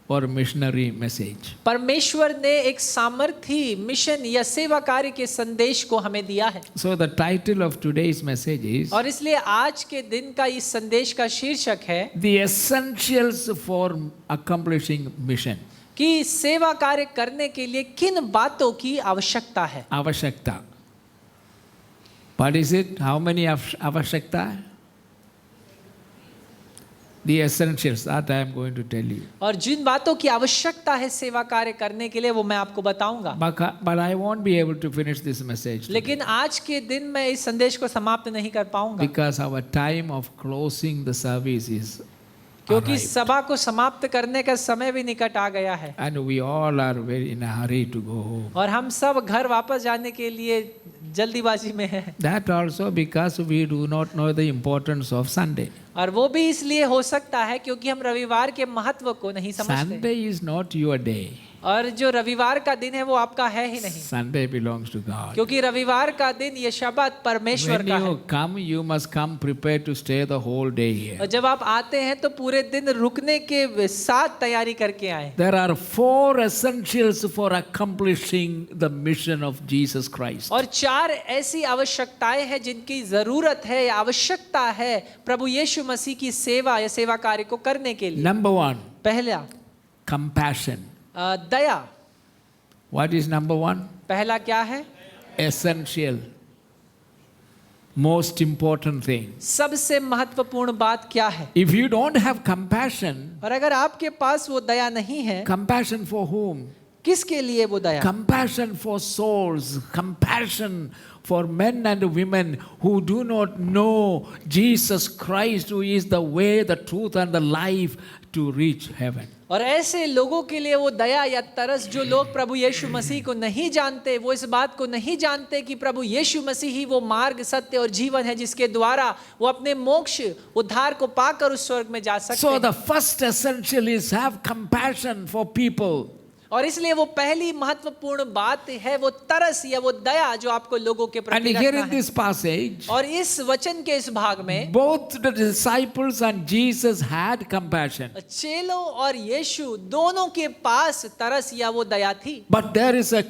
S4: or missionary message.
S3: परमेश्वर ने एक सामर्थी मिशन या सेवा कार्य के संदेश को हमें दिया है।
S4: So the title of today's message is
S3: और इसलिए आज के दिन का इस संदेश का शीर्षक है
S4: The Essentials for Accomplishing Mission.
S3: कि सेवा कार्य करने के लिए किन बातों की आवश्यकता है।
S4: Avashakta. What is it? How many avashakta? The essentials that I am going to tell you.
S3: और जिन बातों की आवश्यकता है सेवा कार्य करने के लिए वो मैं आपको बताऊंगा।
S4: But I won't be able to finish this message today
S3: लेकिन आज के दिन मैं इस संदेश को समाप्त नहीं कर पाऊंगा
S4: because our time of closing the service is
S3: क्योंकि
S4: arrived.
S3: सभा को समाप्त करने का समय भी निकट आ गया है
S4: And we all are very in a hurry to go home.
S3: और हम सब घर वापस जाने के लिए जल्दीबाजी में हैं।
S4: That also because we do not know the importance of Sunday.
S3: और वो भी इसलिए हो सकता है क्योंकि हम रविवार के महत्व को नहीं समझते।
S4: Sunday is not your day.
S3: और जो रविवार का दिन है वो आपका है ही नहीं
S4: Sunday belongs to God.
S3: क्योंकि रविवार का दिन ये शब्द परमेश्वर
S4: When
S3: का है।
S4: you come, you must come prepared to stay the whole day here.
S3: और जब आप आते हैं तो पूरे दिन रुकने के साथ तैयारी करके आए।
S4: There are 4 essentials for accomplishing the mission of Jesus Christ.
S3: और 4 ऐसी आवश्यकताएं हैं जिनकी जरूरत है या आवश्यकता है प्रभु यीशु मसीह की सेवा या सेवा कार्य को करने के लिए।
S4: Number 1,
S3: पहला
S4: compassion.
S3: Daya.
S4: What is number 1?
S3: पहला क्या है?
S4: Essential. most important thing.
S3: सबसे महत्वपूर्ण बात क्या है?
S4: If you don't have compassion,
S3: और अगर आपके पास वो दया नहीं है,
S4: compassion for whom?
S3: किसके लिए वो दया?
S4: Compassion for souls, compassion for men and women who do not know Jesus Christ, who is the way, the truth, and the life to reach heaven.
S3: और ऐसे लोगों के लिए वो दया या तरस जो लोग प्रभु यीशु मसीह को नहीं जानते, वो इस बात को नहीं जानते कि प्रभु यीशु मसीह ही वो मार्ग, सत्य और जीवन है जिसके द्वारा वो अपने मोक्ष उद्धार को पाकर उस स्वर्ग में जा सकते
S4: So
S3: हैं।
S4: the first essential is have compassion for people.
S3: और इसलिए वो पहली महत्वपूर्ण बात है वो तरस या वो दया जो आपको लोगों के
S4: And
S3: प्रति
S4: here
S3: रखना
S4: in
S3: है।
S4: this passage,
S3: और इस वचन के इस भाग में
S4: both the disciples and Jesus had compassion.
S3: चेलों और यीशु दोनों के पास तरस या वो दया थी।
S4: But there is a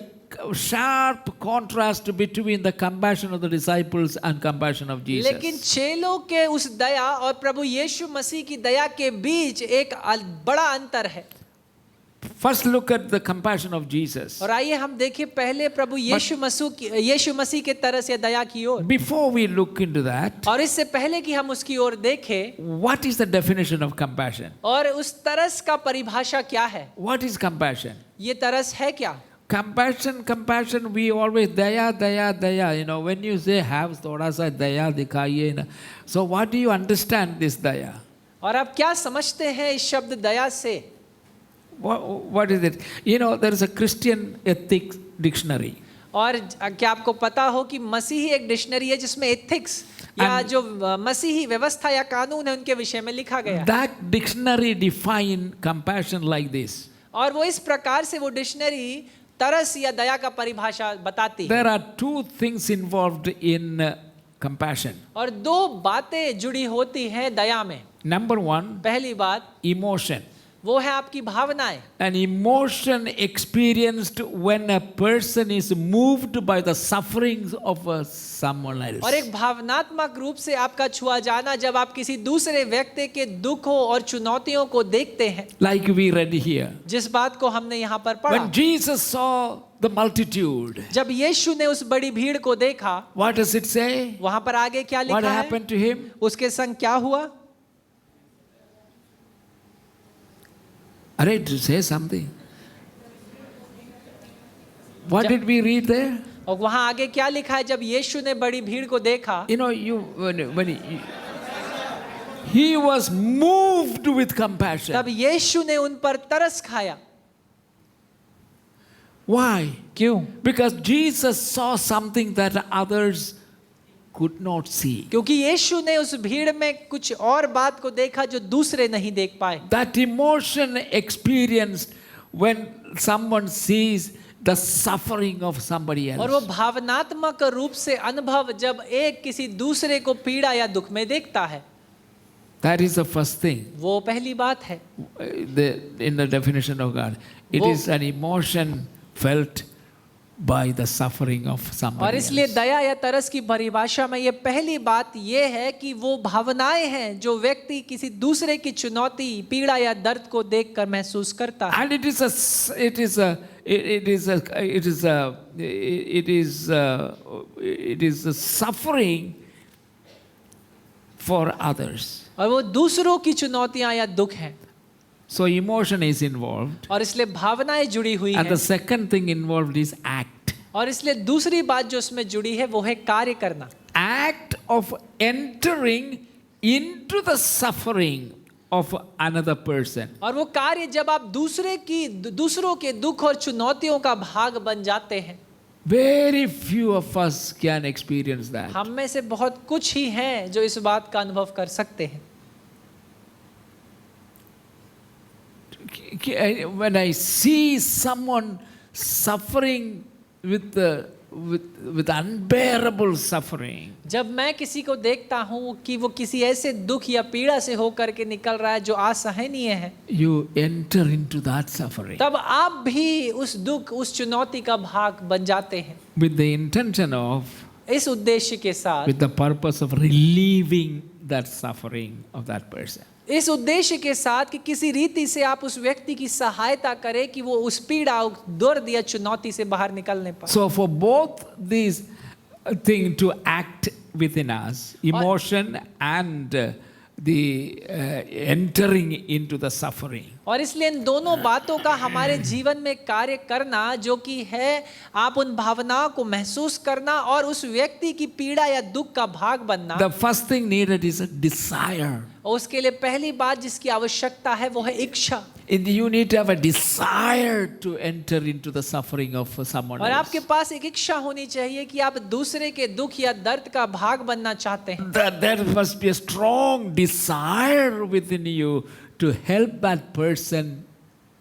S4: sharp contrast between the compassion of the disciples and compassion of
S3: लेकिन
S4: Jesus.
S3: चेलों के उस दया और प्रभु यीशु मसीह की दया के बीच एक बड़ा अंतर है।
S4: First look at the compassion of Jesus.
S3: और आइए हम देखें पहले प्रभु यीशु मसीह के तरस या दया की ओर।
S4: Before we look into that,
S3: और इससे पहले कि हम उसकी ओर देखें,
S4: what is the definition of compassion?
S3: और उस तरस का परिभाषा क्या है?
S4: What is compassion?
S3: ये तरस है क्या?
S4: Compassion, we always daya. You know, when you say have thoda sa daya dikhaiye na. So what do you understand this daya?
S3: और आप क्या समझते हैं इस शब्द दया से?
S4: What is it? You know, there is a Christian ethics dictionary.
S3: और क्या आपको पता हो कि मसीही एक डिक्शनरी है जिसमें एथिक्स या जो मसीही व्यवस्था या कानून है उनके विषय में लिखा गया है।
S4: That dictionary define compassion like this.
S3: और वो इस प्रकार से वो डिक्शनरी तरस या दया का परिभाषा बताती है।
S4: There are two things involved in compassion.
S3: और दो बातें जुड़ी होती हैं दया में।
S4: Number one,
S3: पहली बात
S4: emotion.
S3: वो है आपकी भावनाएं।
S4: An emotion experienced when a person is moved by the sufferings of someone else.
S3: और एक भावनात्मक रूप से आपका छुआ जाना जब आप किसी दूसरे व्यक्ति के दुखों और चुनौतियों को देखते हैं।
S4: Like we read here.
S3: जिस बात को हमने यहाँ पर पढ़ा।
S4: When Jesus saw the multitude,
S3: जब यीशु ने उस बड़ी भीड़ को देखा,
S4: what does it say?
S3: वहां पर आगे क्या
S4: What
S3: लिखा है?
S4: happened to him?
S3: उसके संग क्या हुआ?
S4: Are to say something? What did we read there?
S3: और वहां आगे क्या लिखा है? जब यीशु ने बड़ी भीड़ को देखा,
S4: You know, he was moved with compassion.
S3: तब यीशु ने उन पर तरस खाया।
S4: Why?
S3: क्यों?
S4: Because Jesus saw something that others could not see.
S3: क्योंकि यीशु ने उस भीड़ में कुछ और बात को देखा जो दूसरे नहीं देख पाए।
S4: That emotion experienced when someone sees the suffering of somebody
S3: और वो
S4: else.
S3: भावनात्मक रूप से अनुभव जब एक किसी दूसरे को पीड़ा या दुख में देखता है,
S4: That is the first thing
S3: वो पहली बात है।
S4: in the definition of God. It
S3: वो-
S4: is an emotion felt by the suffering of
S3: और
S4: somebody
S3: इसलिए
S4: else.
S3: दया या तरस की परिभाषा में ये पहली बात ये है कि वो भावनाएं हैं जो व्यक्ति किसी दूसरे की चुनौती, पीड़ा या दर्द को देखकर महसूस करता है।
S4: And it is a suffering for others.
S3: और वो दूसरों की चुनौतियां या दुख हैं।
S4: So emotion is involved.
S3: और इसलिए भावनाएं जुड़ी हुई
S4: And
S3: हैं।
S4: the second thing involved is act.
S3: और इसलिए दूसरी बात जो उसमें जुड़ी है वो है कार्य करना।
S4: Act of entering into the suffering of another person.
S3: और वो कार्य जब आप दूसरों के दुख और चुनौतियों का भाग बन जाते हैं।
S4: Very few of us can experience that.
S3: हम में से बहुत कुछ ही हैं जो इस बात का अनुभव कर सकते हैं।
S4: When I see someone suffering with unbearable suffering,
S3: जब मैं किसी को देखता हूँ कि वो किसी ऐसे दुख या पीड़ा से होकर के निकल रहा है जो असहनीय है,
S4: you enter into that suffering
S3: तब आप भी उस दुख, उस चुनौती का भाग बन जाते हैं।
S4: with the intention of,
S3: इस उद्देश्य के साथ,
S4: with the purpose of relieving that suffering of that person.
S3: इस उद्देश्य के साथ कि किसी रीति से आप उस व्यक्ति की सहायता करें कि वो उस पीड़ा, दर्द या चुनौती से बाहर निकलने पाए।
S4: So for both these things to act within us, emotion and the entering into the suffering.
S3: और इसलिए इन दोनों बातों का हमारे जीवन में कार्य करना, जो कि है आप उन भावनाओं को महसूस करना और उस व्यक्ति की पीड़ा या दुख का भाग बनना।
S4: The first thing needed is a desire.
S3: और उसके लिए पहली बात जिसकी आवश्यकता है वो है इच्छा।
S4: You need to have a desire to enter into the suffering of someone
S3: और
S4: else.
S3: आपके पास एक इच्छा होनी चाहिए कि आप दूसरे के दुख या दर्द का भाग बनना चाहते हैं।
S4: There must be a strong desire within you to help that person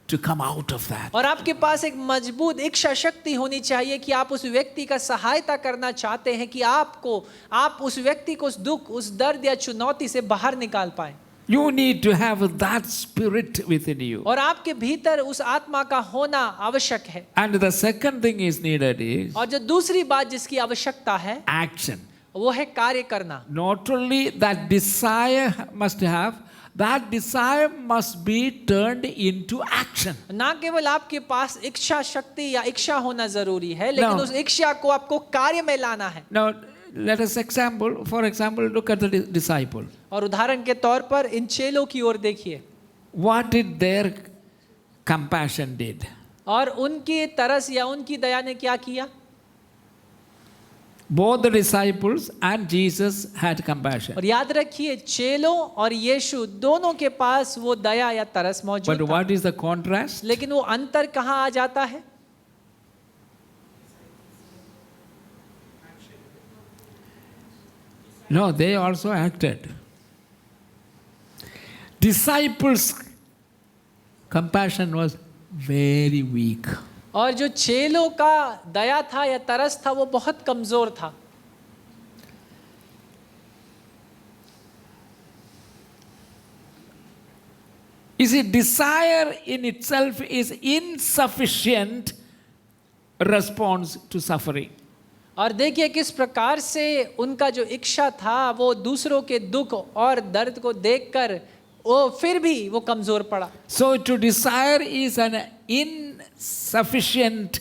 S4: to come out of that.
S3: और आपके पास एक मजबूत इच्छा शक्ति होनी चाहिए कि आप उस व्यक्ति का सहायता करना चाहते हैं कि आप उस व्यक्ति को उस दुख, उस दर्द या चुनौती से बाहर निकाल पाए।
S4: You need to have that spirit within you.
S3: और आपके भीतर उस आत्मा का होना आवश्यक है।
S4: And the second thing is needed is
S3: और जो दूसरी बात जिसकी आवश्यकता है
S4: action.
S3: वो है कार्य करना।
S4: Not only that desire must have, that desire must be turned into action.
S3: ना केवल आपके पास इच्छा शक्ति या इच्छा होना जरूरी है, लेकिन
S4: No.
S3: उस इच्छा को आपको कार्य में लाना है।
S4: Now, let us for example, look at the disciple.
S3: और उदाहरण के तौर पर इन चेलों की ओर देखिए।
S4: What did their compassion did?
S3: और उनकी तरस या उनकी दया ने क्या किया?
S4: Both the disciples and Jesus had compassion.
S3: और याद रखिए चेलों और यीशु दोनों के पास वो दया या तरस
S4: But
S3: मौजूद था।
S4: what is the contrast?
S3: लेकिन वो अंतर कहाँ आ जाता है?
S4: No, they also acted. Disciples' compassion was very weak.
S3: और जो चेलों का दया था या तरस था वो बहुत कमजोर था।
S4: You see, desire in itself is insufficient response to suffering.
S3: और देखिए किस प्रकार से उनका जो इच्छा था वो दूसरों के दुख और दर्द को देखकर वो फिर भी वो कमजोर पड़ा।
S4: So to desire is an insufficient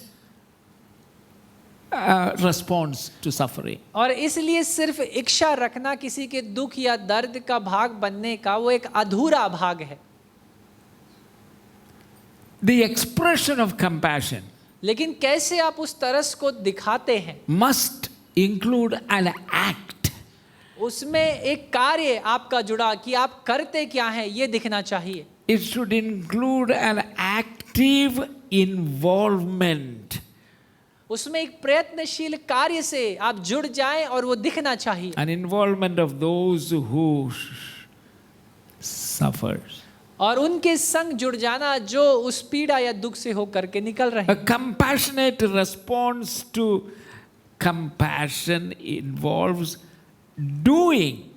S4: response to suffering.
S3: और इसलिए सिर्फ इच्छा रखना किसी के दुख या दर्द का भाग बनने का वो एक अधूरा भाग है।
S4: The expression of compassion
S3: लेकिन कैसे आप उस तरस को दिखाते हैं?
S4: must include an act.
S3: उसमें एक कार्य आपका जुड़ा कि आप करते क्या हैं ये दिखना चाहिए।
S4: It should include an active involvement.
S3: उसमें एक प्रयत्नशील कार्य से आप जुड़ जाएं और वो दिखना चाहिए।
S4: An involvement of those who suffers.
S3: और उनके संग जुड़ जाना जो उस पीड़ा या दुख से होकर के निकल रहे
S4: A
S3: हैं।
S4: compassionate response to compassion involves doing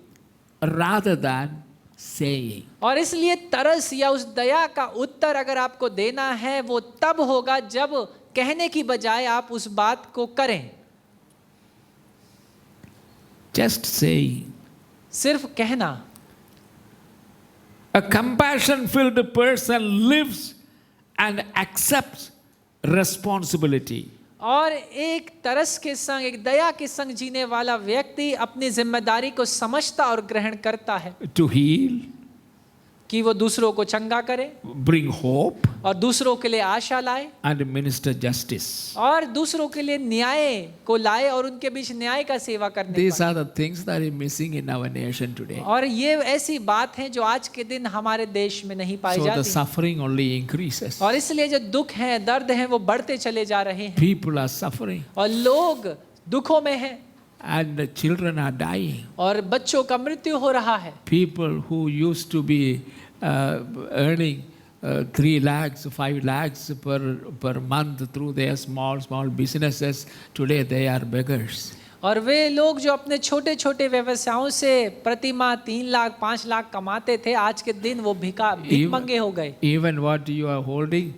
S4: rather than saying.
S3: और इसलिए तरस या उस दया का उत्तर अगर आपको देना है वो तब होगा जब कहने की बजाय आप उस बात को करें।
S4: Just saying.
S3: सिर्फ कहना।
S4: A compassion-filled person lives and accepts responsibility.
S3: और एक तरस के संग, एक दया के संग जीने वाला व्यक्ति अपनी जिम्मेदारी को समझता और ग्रहण करता है
S4: To heal,
S3: कि वो दूसरों को चंगा करे
S4: bring hope,
S3: और दूसरों के लिए आशा लाए
S4: and minister justice.
S3: और दूसरों के लिए न्याय को लाए और उनके बीच न्याय का सेवा करने
S4: These
S3: पाए।
S4: are the things that are missing in our nation today.
S3: और ये ऐसी बात है जो आज के दिन हमारे देश में नहीं पाई
S4: So the
S3: जाती।
S4: suffering only increases.
S3: और इसलिए जो दुख है, दर्द है, वो बढ़ते चले जा रहे हैं
S4: People are suffering
S3: और लोग दुखों में हैं
S4: and the children are dying.
S3: और बच्चों का मृत्यु हो रहा है।
S4: People who used to be earning 3 lakhs, 5 lakhs per month through their small businesses, today they are beggars.
S3: और वे लोग जो अपने छोटे छोटे व्यवसायों से प्रति माह 3 लाख 5 लाख कमाते थे, आज के दिन वो भीख मंगे हो गए।
S4: Even what you are holding,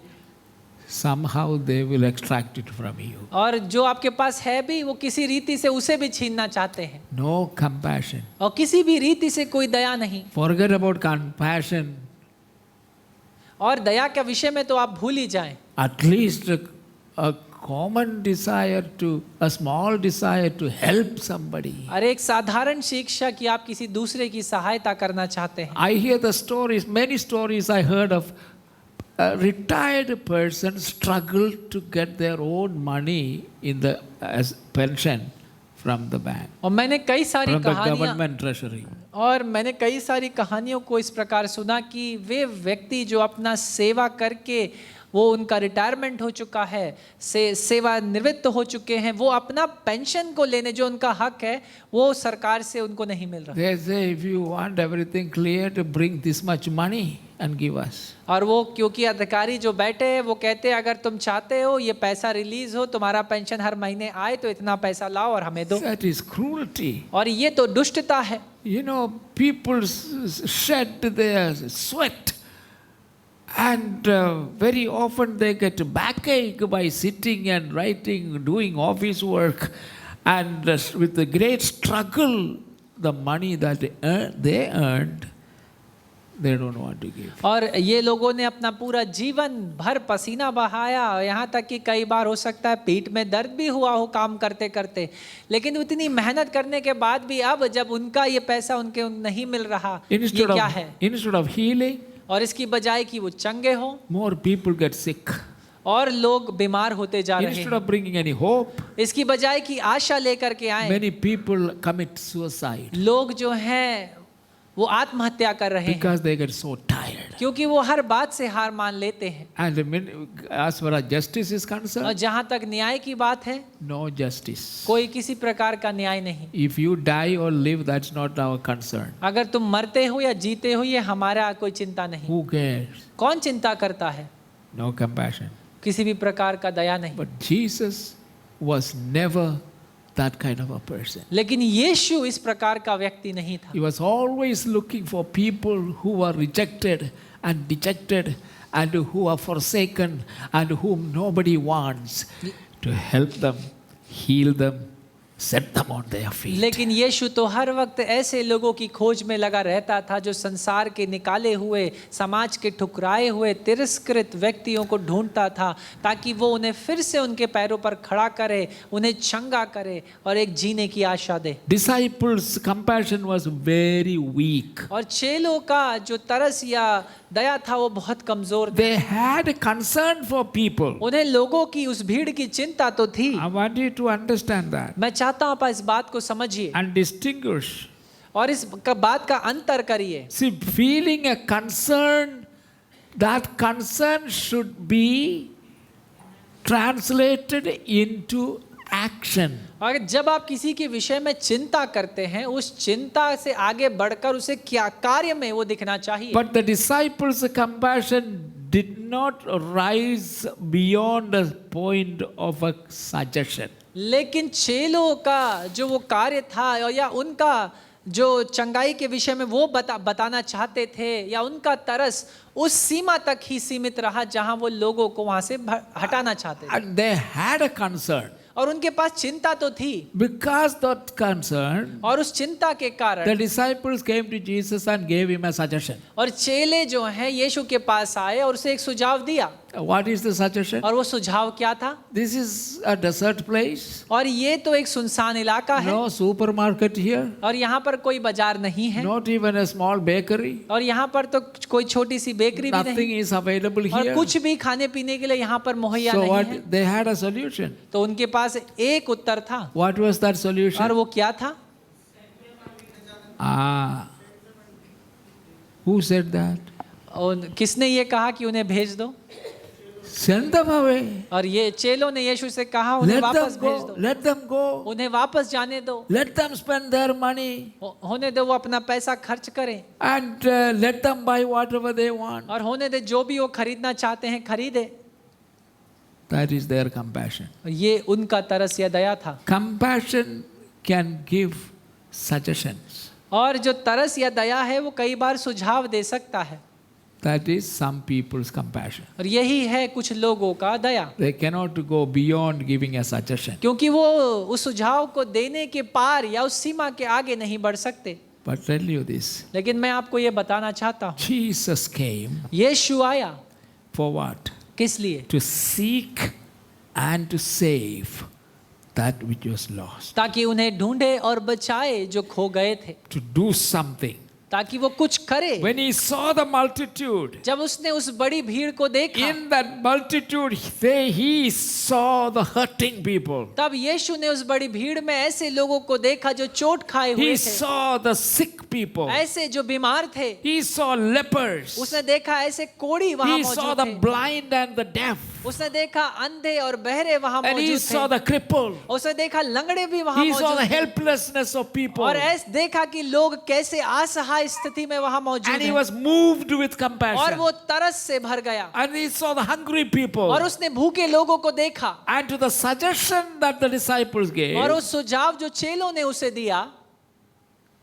S4: somehow they will extract it from you.
S3: और जो आपके पास है भी वो किसी रीति से उसे भी छीनना चाहते हैं
S4: No compassion.
S3: और किसी भी रीति से कोई दया नहीं।
S4: Forget about compassion.
S3: और दया के विषय में तो आप भूल ही जाएं।
S4: At least a common desire a small desire to help somebody.
S3: और एक साधारण सी इच्छा कि आप किसी दूसरे की सहायता करना चाहते हैं।
S4: I hear the stories, many stories I heard of a retired person struggled to get their own money in the as pension from the bank,
S3: और मैंने कई सारी
S4: from the
S3: कहानियां
S4: government treasury.
S3: और मैंने कई सारी कहानियों को इस प्रकार सुना कि वे व्यक्ति जो अपना सेवा करके वो उनका रिटायरमेंट हो चुका है, सेवा निवृत्त हो चुके हैं, वो अपना पेंशन को लेने जो उनका हक है वो सरकार से उनको नहीं मिल रहा।
S4: They say, if you want everything clear, to bring this much money and give us.
S3: और वो क्योंकि अधिकारी जो बैठे हैं वो कहते हैं अगर तुम चाहते हो ये पैसा रिलीज हो, तुम्हारा पेंशन हर महीने आए तो इतना पैसा लाओ और हमें दो।
S4: That is cruelty.
S3: और ये तो दुष्टता है।
S4: You know, people shed their sweat, and very often they get backache by sitting and writing, doing office work, and with the great struggle, the money that they earned, they don't want to give.
S3: और ये लोगों ने अपना पूरा जीवन भर पसीना बहाया, यहाँ तक कि कई बार हो सकता है पीठ में दर्द भी हुआ हो काम करते करते, लेकिन उतनी मेहनत करने के बाद भी अब जब उनका ये पैसा उनके नहीं मिल रहा, ये क्या है?
S4: Instead of healing,
S3: और इसकी बजाय कि वो चंगे हो,
S4: more people get sick.
S3: और लोग बीमार होते जा रहे
S4: Instead
S3: हैं।
S4: of bringing any hope,
S3: इसकी बजाय कि आशा लेकर के आए,
S4: many people commit suicide
S3: लोग जो हैं वो आत्महत्या कर रहे हैं
S4: because they get so tired.
S3: क्योंकि वो हर बात से हार मान लेते हैं।
S4: And as far as justice is
S3: और
S4: concerned,
S3: जहाँ तक न्याय की बात है,
S4: no justice.
S3: कोई किसी प्रकार का न्याय नहीं।
S4: If you die or live, that's not our concern.
S3: अगर तुम मरते हो या जीते हो ये हमारा कोई चिंता नहीं।
S4: Who cares?
S3: कौन चिंता करता है?
S4: No compassion.
S3: किसी भी प्रकार का दया नहीं।
S4: But Jesus was never that kind of a person.
S3: लेकिन यीशु इस प्रकार का व्यक्ति नहीं था।
S4: He was always looking for people who were rejected and dejected and who are forsaken and whom nobody wants, to help them, heal them, set them on their feet.
S3: लेकिन यीशु तो हर वक्त ऐसे लोगों की खोज में लगा रहता था जो संसार के निकाले हुए, समाज के ठुकराए हुए, तिरस्कृत व्यक्तियों को ढूंढता था ताकि वो उन्हें फिर से उनके पैरों पर खड़ा करे, उन्हें चंगा करे और एक जीने की आशा दे।
S4: Disciples' compassion was very weak.
S3: और चेलों का जो तरस या दया था वो बहुत कमजोर था।
S4: They had concern for people.
S3: उन्हें लोगों की उस भीड़ की चिंता तो थी।
S4: I want you to understand that
S3: मैं चाहता हूं आप इस बात को समझिए
S4: and distinguish.
S3: और इस बात का अंतर करिए।
S4: See, feeling a concern, that concern should be translated into action.
S3: और जब आप किसी के विषय में चिंता करते हैं, उस चिंता से आगे बढ़कर उसे क्या कार्य में वो दिखना चाहिए।
S4: But the disciples' compassion did not rise beyond the point of a suggestion.
S3: लेकिन चेलों का जो वो कार्य था या उनका जो चंगाई के विषय में वो बताना चाहते थे या उनका तरस उस सीमा तक ही सीमित रहा जहां वो लोगों को वहां से हटाना चाहते थे।
S4: And they had a concern.
S3: और उनके पास चिंता तो थी।
S4: Because that concern,
S3: और उस चिंता के
S4: the
S3: कारण
S4: disciples came to Jesus and gave him a suggestion.
S3: और चेले जो हैं यीशु के पास आए और उसे एक सुझाव दिया।
S4: What is the suggestion?
S3: और वो सुझाव क्या था?
S4: This is a desert place.
S3: और ये तो एक सुनसान इलाका है
S4: No supermarket here.
S3: और यहाँ पर कोई बाजार नहीं है
S4: Not even a small bakery.
S3: और यहाँ पर तो कोई छोटी सी बेकरी भी
S4: Nothing
S3: नहीं
S4: is available
S3: और
S4: here.
S3: कुछ भी खाने पीने के लिए यहाँ पर मुहैया
S4: So
S3: नहीं
S4: what?
S3: है।
S4: They had a solution.
S3: तो उनके पास एक उत्तर था।
S4: What was that
S3: और
S4: solution?
S3: वो क्या था?
S4: Who said that?
S3: और किसने ये कहा कि उन्हें भेज दो?
S4: Send them away.
S3: और ये चेलों ने यीशु से कहा उन्हें
S4: Let
S3: वापस
S4: them
S3: भेज
S4: go.
S3: दो,
S4: Let them go.
S3: उन्हें वापस जाने दो,
S4: Let them spend their money
S3: होने दो वो अपना पैसा खर्च करें
S4: and let them buy whatever they want.
S3: और होने दे जो भी वो खरीदना चाहते हैं खरीदे।
S4: That is their compassion.
S3: ये उनका तरस या दया था।
S4: Compassion can give suggestions.
S3: और जो तरस या दया है वो कई बार सुझाव दे सकता है।
S4: That is some people's compassion.
S3: और यही है कुछ लोगों का दया,
S4: They cannot go beyond giving a suggestion.
S3: क्योंकि वो उस सुझाव को देने के पार या उस सीमा के आगे नहीं बढ़ सकते।
S4: But tell you this,
S3: लेकिन मैं आपको ये बताना चाहता हूँ,
S4: Jesus came
S3: यीशु आया
S4: for what?
S3: किस लिए?
S4: To seek and to save that which was lost.
S3: ताकि उन्हें ढूंढे और बचाए जो खो गए थे,
S4: To do something.
S3: ताकि वो कुछ करे।
S4: When he saw the multitude,
S3: जब उसने उस बड़ी भीड़ को देखा,
S4: in that multitude, he saw the hurting people.
S3: तब यीशु ने उस बड़ी भीड़ में ऐसे लोगों को देखा जो चोट खाए हुए
S4: He
S3: थे,
S4: saw the sick people.
S3: ऐसे जो बीमार थे।
S4: He saw lepers.
S3: उसने देखा ऐसे कोढ़ी वहां
S4: He saw
S3: मौजूद
S4: the
S3: थे।
S4: blind and the deaf.
S3: उसने देखा अंधे और बहरे वहां
S4: And he
S3: मौजूद
S4: saw
S3: थे।
S4: the crippled.
S3: उसने देखा लंगड़े भी वहां
S4: He saw
S3: मौजूद
S4: the
S3: थे।
S4: helplessness of people.
S3: और ऐसे देखा कि लोग कैसे असहाय स्थिति में वहां मौजूद
S4: And he
S3: हैं।
S4: was moved with
S3: और
S4: compassion.
S3: वो तरस से भर गया।
S4: And he saw the hungry people.
S3: और उसने भूखे लोगों को देखा।
S4: And to the suggestion that the disciples gave,
S3: और उस सुझाव जो चेलों ने उसे दिया,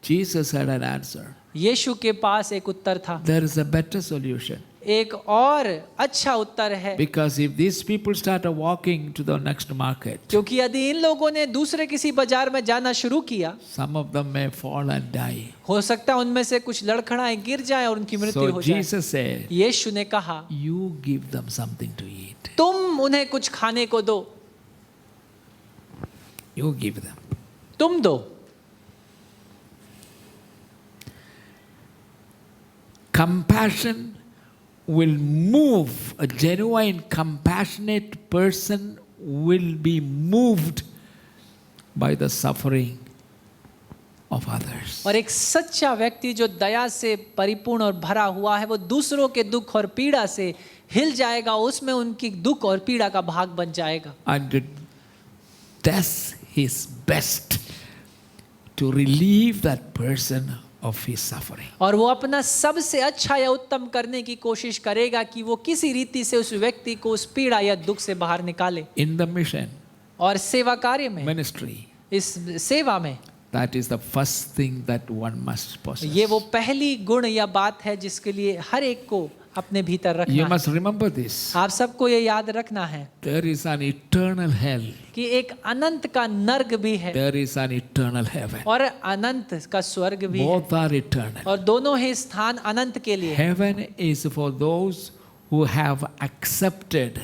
S4: Jesus had an answer.
S3: यीशु के पास एक उत्तर था।
S4: There is a better solution.
S3: एक और अच्छा उत्तर है,
S4: Because if these people start walking to the next market,
S3: क्योंकि यदि इन लोगों ने दूसरे किसी बाजार में जाना शुरू किया,
S4: some of them may fall and die.
S3: हो सकता है उनमें से कुछ लड़खड़ाएं गिर जाएं और उनकी मृत्यु
S4: So
S3: हो जाए।
S4: Jesus said,
S3: यीशु ने कहा,
S4: you give them something to eat.
S3: तुम उन्हें कुछ खाने को दो,
S4: You give them.
S3: तुम दो।
S4: Compassion will move, a genuine compassionate person will be moved by the suffering of others.
S3: और एक सच्चा व्यक्ति जो दया से परिपूर्ण और भरा हुआ है, वो दूसरों के दुख और पीड़ा से हिल जाएगा, उसमें उनकी दुख और पीड़ा का भाग बन जाएगा।
S4: And does his best to relieve that person of his suffering.
S3: और वो अपना सबसे अच्छा या उत्तम करने की कोशिश करेगा कि वो किसी रीति से उस व्यक्ति को उस पीड़ा या दुख से बाहर निकाले।
S4: In the mission,
S3: और सेवा कार्य में,
S4: ministry,
S3: इस सेवा में,
S4: that is the first thing that one must possess.
S3: ये वो पहली गुण या बात है जिसके लिए हर एक को अपने भीतर
S4: You
S3: रखना है।
S4: must remember this.
S3: आप सबको ये याद रखना है
S4: There is an eternal hell.
S3: कि एक अनंत का नर्क भी है
S4: There is an eternal heaven.
S3: और अनंत का स्वर्ग भी है,
S4: Both are eternal.
S3: और दोनों ही स्थान अनंत के लिए।
S4: Heaven is for those who have accepted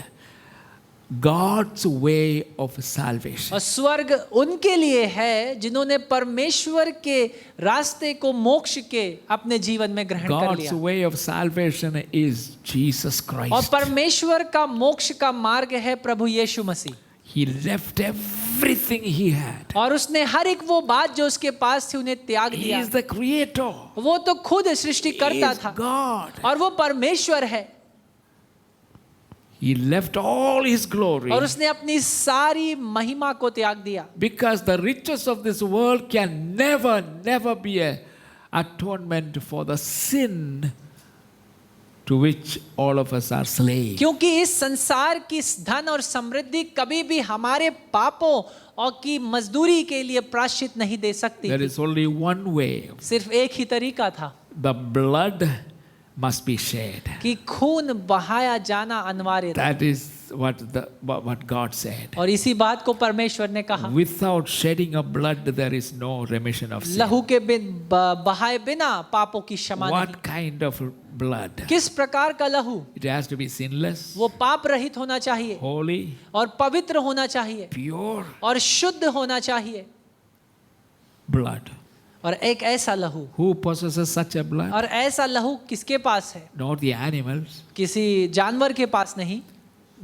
S4: God's way of salvation.
S3: और स्वर्ग उनके लिए है जिन्होंने परमेश्वर के रास्ते को मोक्ष के अपने जीवन में ग्रहण कर
S4: God's
S3: लिया।
S4: way of salvation is Jesus
S3: और
S4: Christ.
S3: परमेश्वर का मोक्ष का मार्ग है प्रभु यीशु मसीह।
S4: He left everything he had.
S3: और उसने हर एक वो बात जो उसके पास थी उन्हें त्याग
S4: He
S3: दिया।
S4: is the creator.
S3: वो तो खुद
S4: He
S3: सृष्टिकर्ता
S4: is
S3: था
S4: God.
S3: और वो परमेश्वर है,
S4: He left all his glory
S3: और उसने अपनी सारी महिमा को त्याग दिया।
S4: because the riches of this world can never be a atonement for the sin to which all of us are slaves.
S3: क्योंकि इस संसार की धन और समृद्धि कभी भी हमारे पापों और की मजदूरी के लिए प्रायश्चित नहीं दे सकती
S4: There
S3: थी।
S4: is only one way.
S3: सिर्फ एक ही तरीका था
S4: The blood must be shed.
S3: कि खून बहाया जाना अनिवार्य था।
S4: That is what God said.
S3: और इसी बात को परमेश्वर ने कहा,
S4: Without shedding of blood, there is no remission of sin.
S3: लहू के बहाए बिना पापों की क्षमा नहीं।
S4: What kind of blood?
S3: किस प्रकार का लहू?
S4: It has to be sinless,
S3: वो पाप रहित होना चाहिए
S4: holy,
S3: और पवित्र होना चाहिए
S4: pure
S3: और शुद्ध होना चाहिए।
S4: blood.
S3: और एक ऐसा लहू,
S4: Who possesses such a blood?
S3: और ऐसा लहू किसके पास है?
S4: Not the animals,
S3: किसी जानवर के पास नहीं,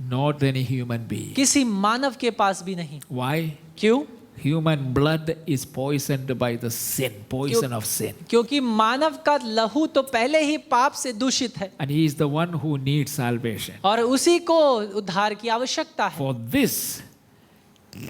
S4: not any human being.
S3: किसी मानव के पास भी नहीं।
S4: Why?
S3: क्यों?
S4: Human blood is poisoned by the sin, poison of sin.
S3: क्योंकि मानव का लहू तो पहले ही पाप से दूषित है
S4: And he is the one who needs salvation.
S3: और उसी को उद्धार की आवश्यकता है।
S4: For this,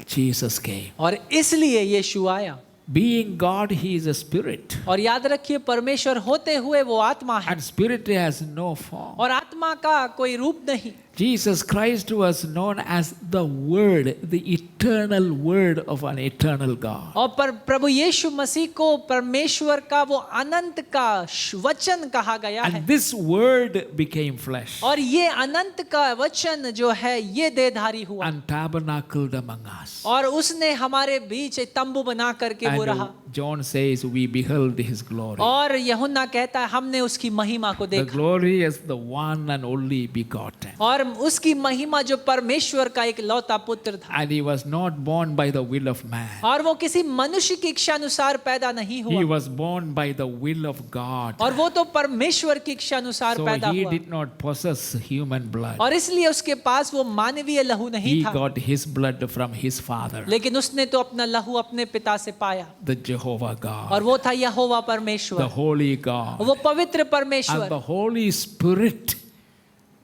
S4: Jesus came.
S3: और इसलिए यीशु आया।
S4: Being God, he is a spirit.
S3: और याद रखिए, परमेश्वर होते हुए वो आत्मा है
S4: And spirit has no form.
S3: और आत्मा का कोई रूप नहीं।
S4: Jesus Christ was known as the Word, the eternal Word of an eternal God.
S3: और प्रभु यीशु मसीह को परमेश्वर का वो अनंत का वचन कहा गया है।
S4: And this Word became flesh
S3: और ये अनंत का वचन जो है ये देहधारी हुआ
S4: and tabernacled among us.
S3: और उसने हमारे बीच एक तंबू बना करके वो रहा।
S4: And John says, we beheld his glory.
S3: और यूहन्ना कहता है हमने उसकी महिमा को
S4: The
S3: देखा।
S4: glory is the one and only begotten.
S3: और और उसकी महिमा जो परमेश्वर का एक लौता पुत्र था,
S4: And he was not born by the will of man.
S3: और वो किसी मनुष्य की इच्छा अनुसार पैदा नहीं
S4: He
S3: हुआ,
S4: was born by the will of God.
S3: और वो तो परमेश्वर की इच्छा अनुसार
S4: So
S3: पैदा
S4: he
S3: हुआ,
S4: did not possess human blood.
S3: और इसलिए उसके पास वो मानवीय लहू नहीं
S4: He
S3: था,
S4: got his blood from his father,
S3: लेकिन उसने तो अपना लहू अपने पिता से पाया,
S4: the Jehovah
S3: और
S4: God,
S3: वो था यहोवा
S4: the
S3: परमेश्वर,
S4: Holy God.
S3: वो पवित्र
S4: And
S3: परमेश्वर,
S4: the Holy Spirit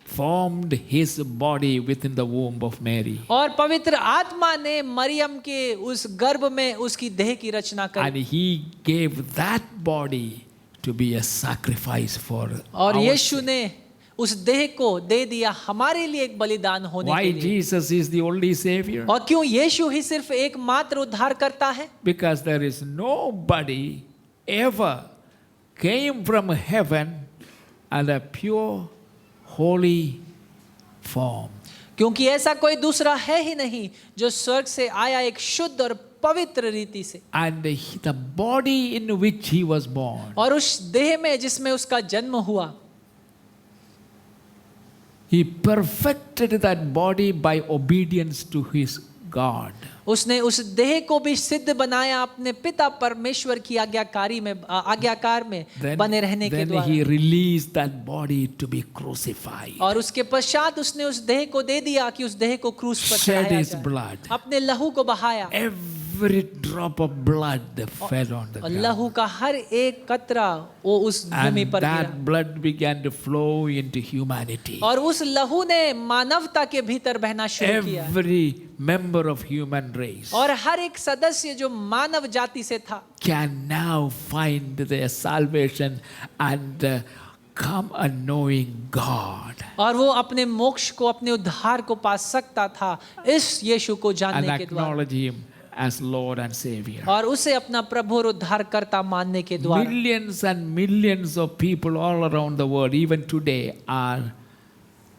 S4: formed his body within the womb of Mary.
S3: और पवित्र आत्मा ने मरियम के उस गर्भ में उसकी देह की रचना
S4: And
S3: करी,
S4: he gave that body to be a sacrifice for
S3: और
S4: our
S3: यीशु
S4: sin.
S3: ने उस देह को दे दिया हमारे लिए एक बलिदान होने
S4: Why
S3: के लिए।
S4: Jesus is the only Savior?
S3: और क्यों यीशु ही सिर्फ एकमात्र उद्धार करता है?
S4: Because there is nobody ever came from heaven and a pure, holy form.
S3: क्योंकि ऐसा कोई दूसरा है ही नहीं जो स्वर्ग से आया एक शुद्ध और पवित्र रीति से,
S4: And the body in which he was born,
S3: और उस देह में जिसमें उसका जन्म हुआ,
S4: he perfected that body by obedience to his God.
S3: उसने उस देह को भी सिद्ध बनाया अपने पिता परमेश्वर की आज्ञाकार में बने रहने के
S4: Then
S3: द्वारा,
S4: he released that body to be crucified.
S3: और उसके पश्चात उसने उस देह को दे दिया कि उस देह को क्रूस पर
S4: Shed
S3: चढ़ाया
S4: his
S3: जाए,
S4: blood.
S3: अपने लहू को बहाया,
S4: Every drop of blood fell on the
S3: और
S4: ground.
S3: लहू का हर एक कतरा वो उस भूमि
S4: And
S3: पर गिरा,
S4: that blood began to flow into humanity.
S3: और उस लहू ने मानवता के भीतर बहना शुरू किया,
S4: Every member of human race
S3: और हर एक सदस्य जो मानव जाति से था
S4: can now find their salvation and come a knowing God
S3: और वो अपने मोक्ष को, अपने उद्धार को पा सकता था इस यीशु को
S4: and
S3: जानने के द्वारा,
S4: acknowledge Him as Lord and Savior.
S3: और उसे अपना प्रभु और उद्धारकर्ता मानने के द्वारा।
S4: Millions and millions of people all around the world, even today, are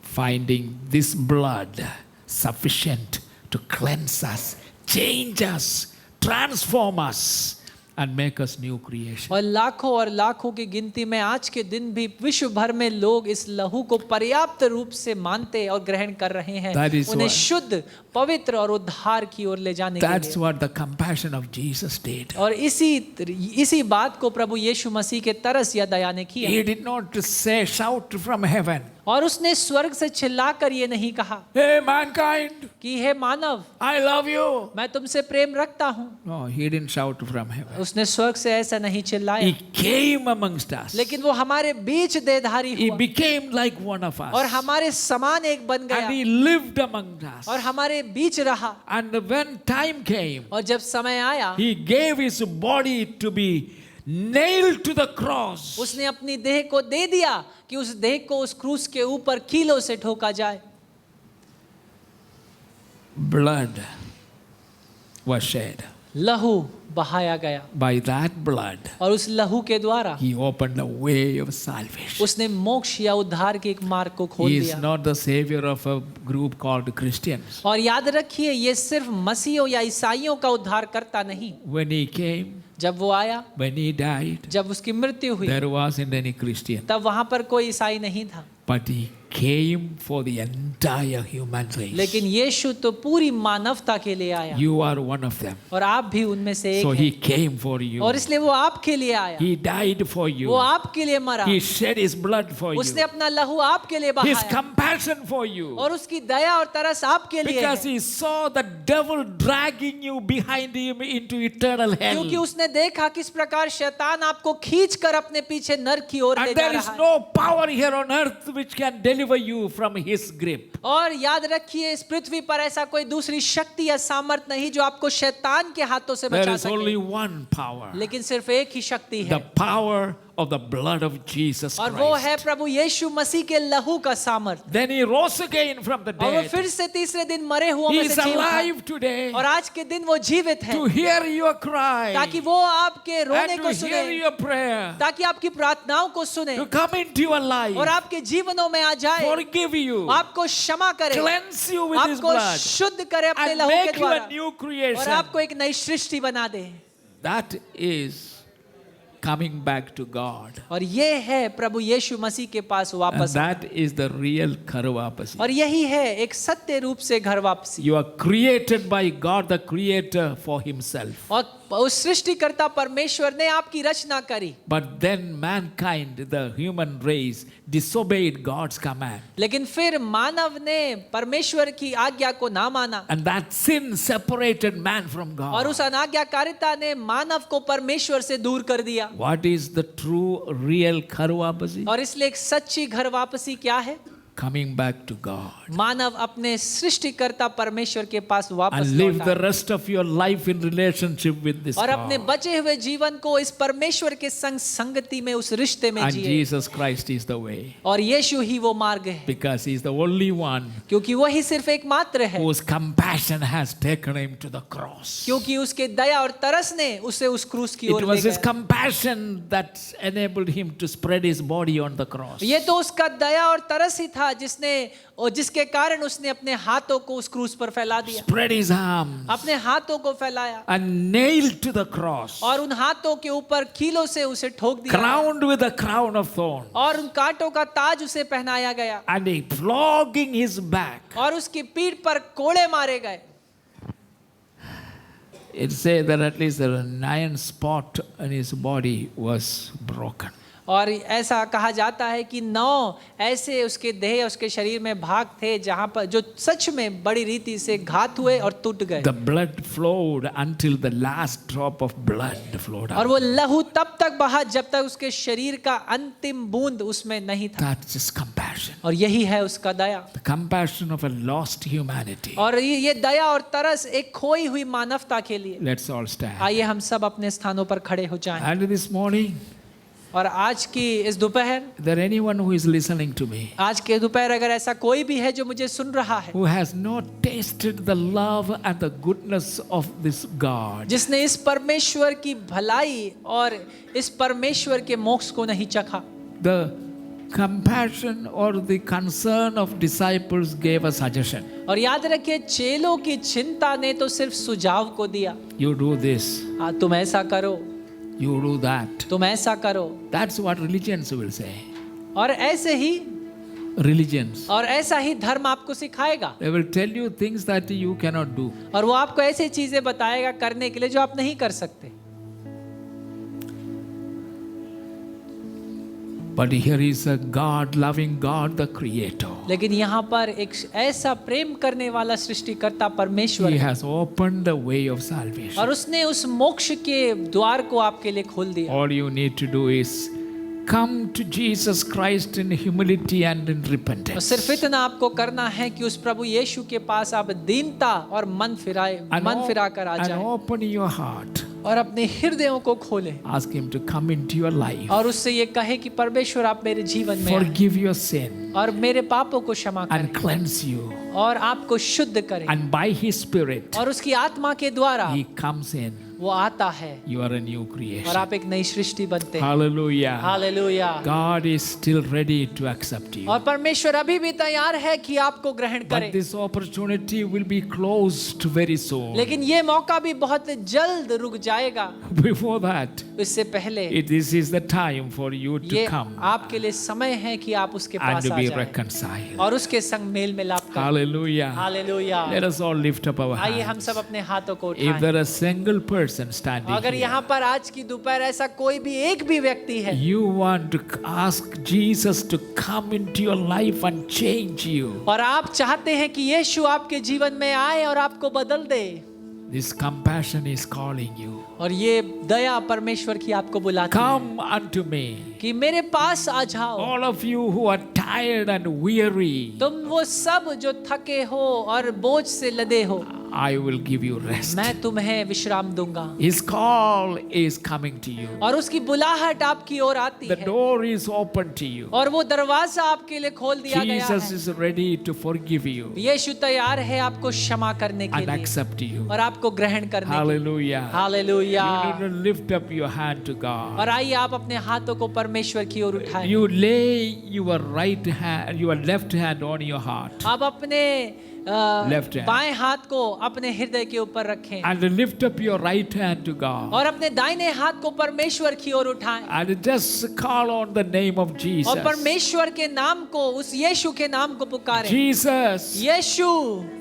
S4: finding this blood sufficient to cleanse us, change us, transform us, and make us new creation.
S3: और लाखों की गिनती में आज के दिन भी विश्व भर में लोग इस लहू को पर्याप्त रूप से मानते और ग्रहण कर रहे हैं,
S4: That is
S3: उन्हें
S4: why-
S3: शुद्ध, पवित्र और उद्धार की ओर ले जाने के
S4: That's
S3: लिए।
S4: what the compassion of Jesus did.
S3: और इसी बात को प्रभु यीशु मसीह के तरस या दया ने किया,
S4: He did not say, shout from heaven,
S3: और उसने स्वर्ग से चिल्लाकर ये नहीं कहा
S4: hey mankind,
S3: कि हे मानव,
S4: I love you.
S3: मैं तुमसे प्रेम रखता हूँ।
S4: No, he didn't shout from heaven.
S3: उसने स्वर्ग से ऐसा नहीं चिल्लाया,
S4: He came amongst us.
S3: लेकिन वो हमारे बीच देहधारी
S4: He
S3: हुआ
S4: became like one of us.
S3: और हमारे समान एक बन
S4: And
S3: गया
S4: he lived among us.
S3: और हमारे बीच रहा,
S4: And when time came,
S3: और जब समय आया
S4: he gave his body to be nailed to the cross.
S3: उसने अपनी देह को दे दिया कि उस देह को उस क्रूस के ऊपर कीलों से ठोका जाए।
S4: Blood was shed.
S3: लहू बहाया गया,
S4: By that blood,
S3: और उस लहू के द्वारा
S4: he opened a way of salvation.
S3: उसने मोक्ष या उद्धार के एक मार्ग को खोल
S4: He is
S3: दिया।
S4: not the savior of a group called Christians.
S3: और याद रखिए, ये सिर्फ मसीहियों या ईसाइयों का उद्धार करता नहीं।
S4: When he came,
S3: जब वो आया,
S4: when he died,
S3: जब उसकी मृत्यु हुई,
S4: there wasn't any Christian.
S3: तब वहां पर कोई ईसाई नहीं था,
S4: But he came for the entire human race.
S3: लेकिन यीशु तो पूरी मानवता के लिए आया,
S4: You are one of them.
S3: और आप भी उनमें से एक
S4: So he
S3: हैं,
S4: came for you.
S3: और इसलिए वो आपके लिए आया,
S4: He died for you.
S3: वो आपके लिए मरा,
S4: He shed his blood for you.
S3: उसने अपना लहू आपके लिए
S4: His
S3: बहाया,
S4: compassion for you.
S3: और उसकी दया और तरस आपके लिए
S4: Because
S3: है,
S4: he saw the devil dragging you behind him into eternal
S3: क्योंकि
S4: hell.
S3: उसने देखा किस प्रकार शैतान आपको खींचकर अपने पीछे नरक की ओर ले
S4: And
S3: जा
S4: there is
S3: रहा है।
S4: no power here on earth which can deliver you from his grip.
S3: और याद रखिए, इस पृथ्वी पर ऐसा कोई दूसरी शक्ति या सामर्थ नहीं जो आपको शैतान के हाथों से
S4: There
S3: बचा
S4: is only
S3: सके,
S4: one power.
S3: लेकिन सिर्फ एक ही शक्ति
S4: The
S3: है,
S4: power of the blood of Jesus
S3: और वो है
S4: Christ.
S3: प्रभु यीशु मसीह के लहू का सामर्थ।
S4: Then he rose again from the
S3: और वो
S4: dead.
S3: फिर से तीसरे दिन मरे हुओं
S4: He
S3: में
S4: is
S3: से जी उठा,
S4: alive today
S3: और आज के दिन वो जीवित है
S4: to hear your cry
S3: ताकि वो आपके रोने
S4: and
S3: को
S4: to hear
S3: सुने,
S4: your prayer,
S3: ताकि आपकी प्रार्थनाओं को सुने,
S4: to come into your life,
S3: और आपके जीवनों में आ जाए,
S4: forgive you,
S3: आपको क्षमा करे,
S4: cleanse you with his
S3: आपको
S4: blood,
S3: शुद्ध करे अपने
S4: and
S3: लहू के
S4: make you
S3: द्वारा,
S4: a new
S3: और
S4: creation.
S3: आपको एक नई सृष्टि बना दे।
S4: That is coming back to God.
S3: और ये है प्रभु यीशु मसीह के पास
S4: And
S3: वापस।
S4: that is the real Karvapasi.
S3: और यही है एक सत्य रूप से घर वापसी।
S4: You are created by God the Creator for Himself.
S3: और उस सृष्टिकर्ता परमेश्वर ने आपकी रचना करी,
S4: But then mankind, the human race, disobeyed God's command.
S3: लेकिन फिर मानव ने परमेश्वर की आज्ञा को ना माना,
S4: And that sin separated man from
S3: और
S4: God.
S3: उस अनाज्ञाकारिता ने मानव को परमेश्वर से दूर कर दिया।
S4: What is the true, real Karvapasi?
S3: और इसलिए एक सच्ची घर वापसी क्या है?
S4: Coming back to God.
S3: मानव अपने सृष्टिकर्ता परमेश्वर के पास वापस
S4: And live
S3: लौट
S4: the
S3: आए।
S4: rest of your life in relationship with this
S3: और अपने
S4: God.
S3: बचे हुए जीवन को इस परमेश्वर के संग संगति में, उस रिश्ते में
S4: And
S3: जिए।
S4: Jesus Christ is the way.
S3: और यीशु ही वो मार्ग है,
S4: Because He is the only one
S3: क्योंकि वही सिर्फ एकमात्र है,
S4: whose compassion has taken Him to the cross.
S3: क्योंकि उसके दया और तरस ने उसे उस क्रूस की
S4: It
S3: ओर ले
S4: was His
S3: गया।
S4: compassion that enabled Him to spread His body on the cross.
S3: ये तो उसका दया और तरस ही था जिसने, और जिसके कारण उसने अपने हाथों को उस क्रूस पर फैला दिया,
S4: Spread His arms
S3: अपने हाथों को फैलाया
S4: and nailed to the cross.
S3: और उन हाथों के ऊपर कीलों से उसे ठोक दिया,
S4: Crowned with a crown of thorns.
S3: और उन कांटों का ताज उसे पहनाया गया,
S4: And He flogging His back.
S3: और उसकी पीठ पर कोड़े मारे गए।
S4: It says that at least a 9 spot in His body was broken.
S3: और ऐसा कहा जाता है कि 9 ऐसे उसके देह, उसके शरीर में भाग थे जहां पर जो सच में बड़ी रीति से घात हुए और टूट गए,
S4: The blood flowed until the last drop of blood flowed
S3: और
S4: out.
S3: वो लहू तब तक बहा जब तक उसके शरीर का अंतिम बूंद उसमें नहीं था।
S4: That's His compassion.
S3: और यही है उसका दया,
S4: The compassion of a lost humanity.
S3: और ये दया और तरस एक खोई हुई मानवता के लिए।
S4: Let's all stand.
S3: आइए हम सब अपने स्थानों पर खड़े हो जाएं।
S4: And this morning,
S3: और आज की इस दोपहर,
S4: is there anyone who is listening to me
S3: आज के दोपहर अगर ऐसा कोई भी है जो मुझे सुन रहा है,
S4: who has not tasted the love and the goodness of this God,
S3: जिसने इस परमेश्वर की भलाई और इस परमेश्वर के मोक्ष को नहीं चखा,
S4: the compassion or the concern of disciples gave a suggestion.
S3: और याद रखिए चेलों की चिंता ने तो सिर्फ सुझाव को दिया,
S4: You do this,
S3: तुम ऐसा करो,
S4: you do that.
S3: तुम ऐसा करो,
S4: That's what religions will say.
S3: और ऐसे ही,
S4: Religions.
S3: और ऐसा ही धर्म आपको सिखाएगा,
S4: They will tell you things that you cannot do.
S3: और वो आपको ऐसी चीजें बताएगा करने के लिए जो आप नहीं कर सकते।
S4: But here is a God, loving God, the Creator.
S3: लेकिन यहाँ पर एक ऐसा प्रेम करने वाला सृष्टिकर्ता परमेश्वर
S4: He
S3: है,
S4: has opened the way of salvation.
S3: और उसने उस मोक्ष के द्वार को आपके लिए खोल दिया।
S4: All you need to do is come to Jesus Christ in humility and in
S3: और
S4: repentance.
S3: सिर्फ इतना आपको करना है कि उस प्रभु यीशु के पास आप दीनता और मन फिरा कर आ
S4: And
S3: जाएं,
S4: open your heart.
S3: और अपने हृदयों को खोलें,
S4: Ask Him to come into your life.
S3: और उससे ये कहे कि परमेश्वर आप मेरे जीवन में आएं,
S4: Forgive your sin
S3: और मेरे पापों को क्षमा करें,
S4: and cleanse you.
S3: और आपको शुद्ध करें,
S4: And by His Spirit,
S3: और उसकी आत्मा के द्वारा
S4: He comes in.
S3: वो आता है,
S4: You are a new
S3: और
S4: creation.
S3: आप एक नई सृष्टि बनते हैं।
S4: Hallelujah.
S3: Hallelujah.
S4: God is still ready to accept you.
S3: और परमेश्वर अभी भी तैयार है कि आपको ग्रहण
S4: But
S3: करे,
S4: this opportunity will be closed very soon.
S3: लेकिन ये मौका भी बहुत जल्द रुक जाएगा।
S4: Before that,
S3: इससे पहले
S4: this is the time for you to
S3: ये
S4: come
S3: आपके लिए समय है कि आप उसके
S4: and
S3: pass
S4: to
S3: uh
S4: be
S3: जाएं
S4: reconciled.
S3: और उसके संग मेल मिलाप करें।
S4: Hallelujah.
S3: Hallelujah.
S4: Let us all lift up our
S3: आइए हम
S4: hands.
S3: सब अपने हाथों को
S4: If
S3: उठाएं।
S4: there is a single person standing
S3: अगर
S4: here,
S3: यहाँ पर आज की दोपहर ऐसा कोई भी एक भी व्यक्ति है,
S4: you want to ask Jesus to come into your life and change you.
S3: और आप चाहते हैं कि यीशु आपके जीवन में आए और आपको बदल दे,
S4: This compassion is calling you.
S3: और ये दया परमेश्वर की आपको बुलाती है
S4: Come unto me.
S3: कि मेरे पास आ जाओ,
S4: All of you who are tired and weary,
S3: तुम वो सब जो थके हो और बोझ से लदे हो,
S4: I will give you rest.
S3: मैं तुम्हें विश्राम दूंगा।
S4: His call is coming to you.
S3: और उसकी बुलाहट आपकी ओर आती
S4: The
S3: है,
S4: door is open to you.
S3: और वो दरवाजा आपके लिए खोल दिया गया
S4: Jesus
S3: है।
S4: is ready to forgive you
S3: यीशु तैयार है आपको क्षमा करने के
S4: and
S3: लिए
S4: accept you.
S3: और आपको ग्रहण करने के लिए।
S4: Hallelujah.
S3: Hallelujah.
S4: You need to lift up your hand to God.
S3: और आइए आप अपने हाथों को परमेश्वर की ओर उठाएं।
S4: You lay your right hand, your left hand on your heart.
S3: आप अपने
S4: Left hand.
S3: बाएं हाथ को अपने हृदय के ऊपर रखें
S4: and lift up your right hand to God.
S3: और अपने दाहिने हाथ को परमेश्वर की ओर उठाएं
S4: And just call on the name of Jesus.
S3: और परमेश्वर के नाम को, उस यीशु के नाम को पुकारें।
S4: Jesus,
S3: Yeshu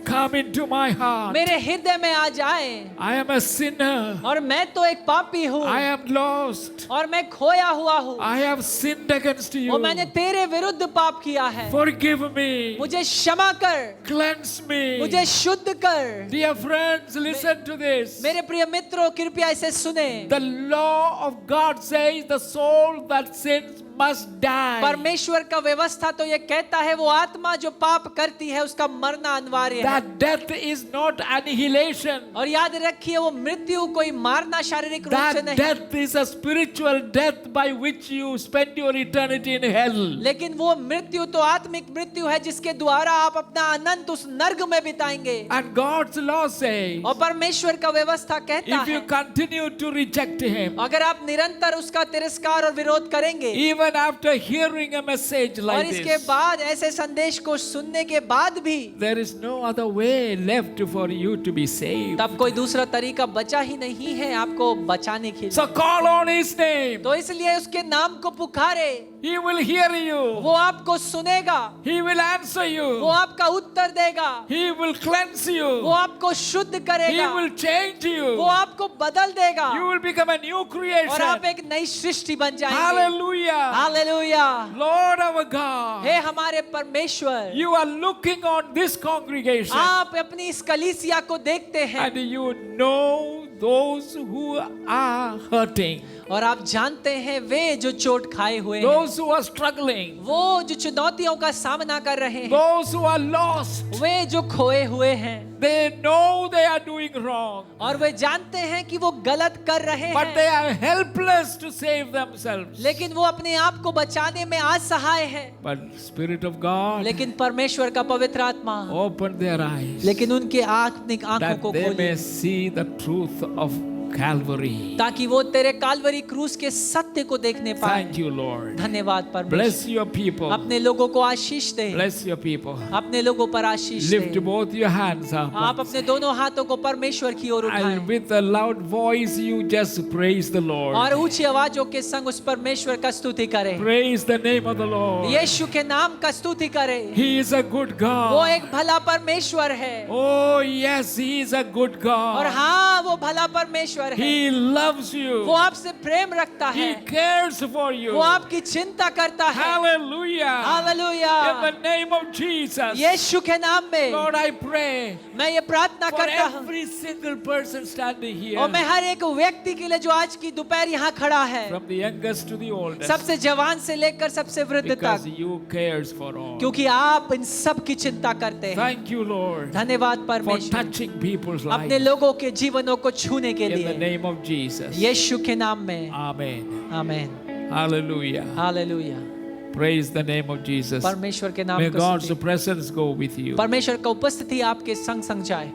S4: come into my heart.
S3: मेरे हृदय में आ जाए
S4: I am a sinner.
S3: और मैं तो एक पापी हूँ
S4: I am lost.
S3: और मैं खोया हुआ हूँ
S4: I have sinned against you.
S3: और मैंने तेरे विरुद्ध पाप किया है।
S4: Forgive me.
S3: मुझे क्षमा कर,
S4: Cleanse me.
S3: मुझे शुद्ध कर।
S4: Dear friends, listen to this.
S3: मेरे प्रिय मित्रों, कृपया इसे सुने।
S4: The law of God says the soul that sins must die.
S3: परमेश्वर का व्यवस्था तो ये कहता है वो आत्मा जो पाप करती है उसका मरना अनिवार्य है।
S4: That death is not annihilation.
S3: और याद रखिए वो मृत्यु कोई मारना शारीरिक रूप से
S4: That
S3: नहीं,
S4: death is a spiritual death by which you spend your eternity in hell.
S3: लेकिन वो मृत्यु तो आत्मिक मृत्यु है जिसके द्वारा आप अपना अनंत उस नर्क में बिताएंगे।
S4: And God's law says,
S3: और परमेश्वर का व्यवस्था कहता
S4: if you
S3: है
S4: continue to reject Him,
S3: अगर आप निरंतर उसका तिरस्कार और विरोध करेंगे
S4: even after hearing a message
S3: और
S4: like
S3: इसके
S4: this,
S3: बाद ऐसे संदेश को सुनने के बाद भी,
S4: there is no other way left for you to be saved.
S3: तब कोई दूसरा तरीका बचा ही नहीं है आपको बचाने के लिए।
S4: So call on His name.
S3: तो इसलिए उसके नाम को पुकारे,
S4: He will hear you.
S3: वो आपको सुनेगा,
S4: He will answer
S3: वो
S4: you.
S3: आपका उत्तर देगा,
S4: He will cleanse
S3: वो
S4: you.
S3: आपको शुद्ध
S4: He
S3: करेगा,
S4: will change
S3: वो
S4: you.
S3: आपको बदल देगा
S4: You will become a new
S3: और
S4: creation.
S3: आप एक नई सृष्टि बन जाएंगे।
S4: Hallelujah.
S3: Hallelujah.
S4: Lord our God,
S3: हे हमारे परमेश्वर,
S4: you are looking on this congregation
S3: आप अपनी इस कलीसिया को देखते हैं
S4: and you know those who are hurting,
S3: और आप जानते हैं वे जो चोट खाए हुए हैं,
S4: those who are struggling,
S3: वो जो चुनौतियों का सामना कर रहे हैं,
S4: those who are lost.
S3: वे जो खोए हुए हैं
S4: They know they are doing wrong,
S3: और वे जानते हैं कि वो गलत कर रहे
S4: but they
S3: हैं,
S4: are helpless to save themselves.
S3: लेकिन वो अपने आप को बचाने में असहाय है।
S4: But Spirit of God,
S3: लेकिन परमेश्वर का पवित्र आत्मा,
S4: open their eyes
S3: लेकिन उनके आंखों
S4: that
S3: को
S4: they
S3: खोले
S4: may see the truth of Calvary.
S3: ताकि वो तेरे कालवरी क्रूस के सत्य को देखने पाए।
S4: Thank you, Lord.
S3: धन्यवाद
S4: Bless
S3: परमेश्वर,
S4: your people.
S3: अपने लोगों को आशीष दे,
S4: Bless your people.
S3: अपने लोगों पर आशीष
S4: Lift
S3: they.
S4: both your hands up.
S3: आप अपने दोनों हाथों को परमेश्वर की ओर
S4: And
S3: उठाएं
S4: with a loud voice, you just praise the
S3: और
S4: Lord.
S3: ऊंची आवाजों के संग उस परमेश्वर का स्तुति करें।
S4: Praise the name of the Lord.
S3: यीशु के नाम का स्तुति करें।
S4: He is a good
S3: वो
S4: God.
S3: एक भला परमेश्वर है
S4: Oh, yes, He is a good
S3: और
S4: God.
S3: हाँ वो भला परमेश्वर है।
S4: He loves
S3: वो
S4: you.
S3: आपसे प्रेम रखता है,
S4: He cares for you.
S3: वो आपकी चिंता करता है।
S4: Hallelujah.
S3: Hallelujah.
S4: In the name of Jesus.
S3: यीशु के नाम में
S4: Lord, I pray
S3: मैं ये प्रार्थना
S4: for
S3: करता हूँ
S4: every single person standing here,
S3: और मैं हर एक व्यक्ति के लिए जो आज की दोपहर यहाँ खड़ा है,
S4: from the youngest to the oldest,
S3: सबसे जवान से लेकर सबसे वृद्ध
S4: because
S3: तक,
S4: you cares for all.
S3: क्योंकि आप इन सब की चिंता करते हैं।
S4: Thank you, Lord,
S3: धन्यवाद
S4: for
S3: परमेश्वर,
S4: touching people's
S3: अपने
S4: lives.
S3: लोगों के जीवनों को छूने के
S4: In the
S3: लिए
S4: name of Jesus.
S3: यीशु के नाम में
S4: Amen.
S3: आमीन।
S4: Hallelujah.
S3: Hallelujah.
S4: Praise the name of Jesus.
S3: परमेश्वर के नाम
S4: May
S3: को
S4: God's
S3: स्तुति।
S4: presence go with you.
S3: परमेश्वर का उपस्थिति आपके संग संग जाए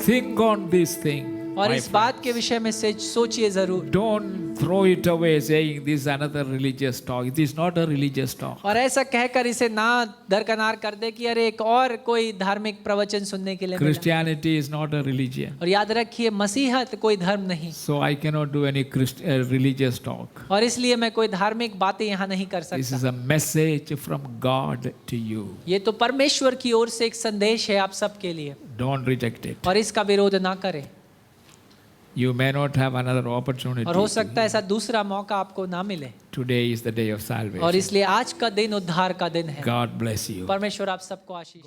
S4: Think on this thing.
S3: और
S4: my
S3: इस बात के
S4: friends.
S3: विषय में से सोचिए जरूर
S4: Don't throw it away saying this is another religious talk. It is not a religious talk.
S3: और ऐसा कहकर इसे ना दरकनार कर दे कि अरे एक और कोई धार्मिक प्रवचन सुनने के लिए मिला।
S4: Christianity is not a religion.
S3: और याद रखिए मसीहत कोई धर्म नहीं,
S4: So I cannot do any religious talk.
S3: और इसलिए मैं कोई धार्मिक बातें यहाँ नहीं कर
S4: This
S3: सकता।
S4: is a message from God to you.
S3: ये तो परमेश्वर की ओर से एक संदेश है आप सबके लिए,
S4: Don't reject it.
S3: और इसका विरोध ना करें।
S4: You may not have another opportunity.
S3: और हो सकता है ऐसा दूसरा मौका आपको ना मिले,
S4: Today is the day of
S3: और
S4: salvation.
S3: इसलिए आज का दिन उद्धार का दिन है।
S4: God bless you.
S3: परमेश्वर आप सबको आशीष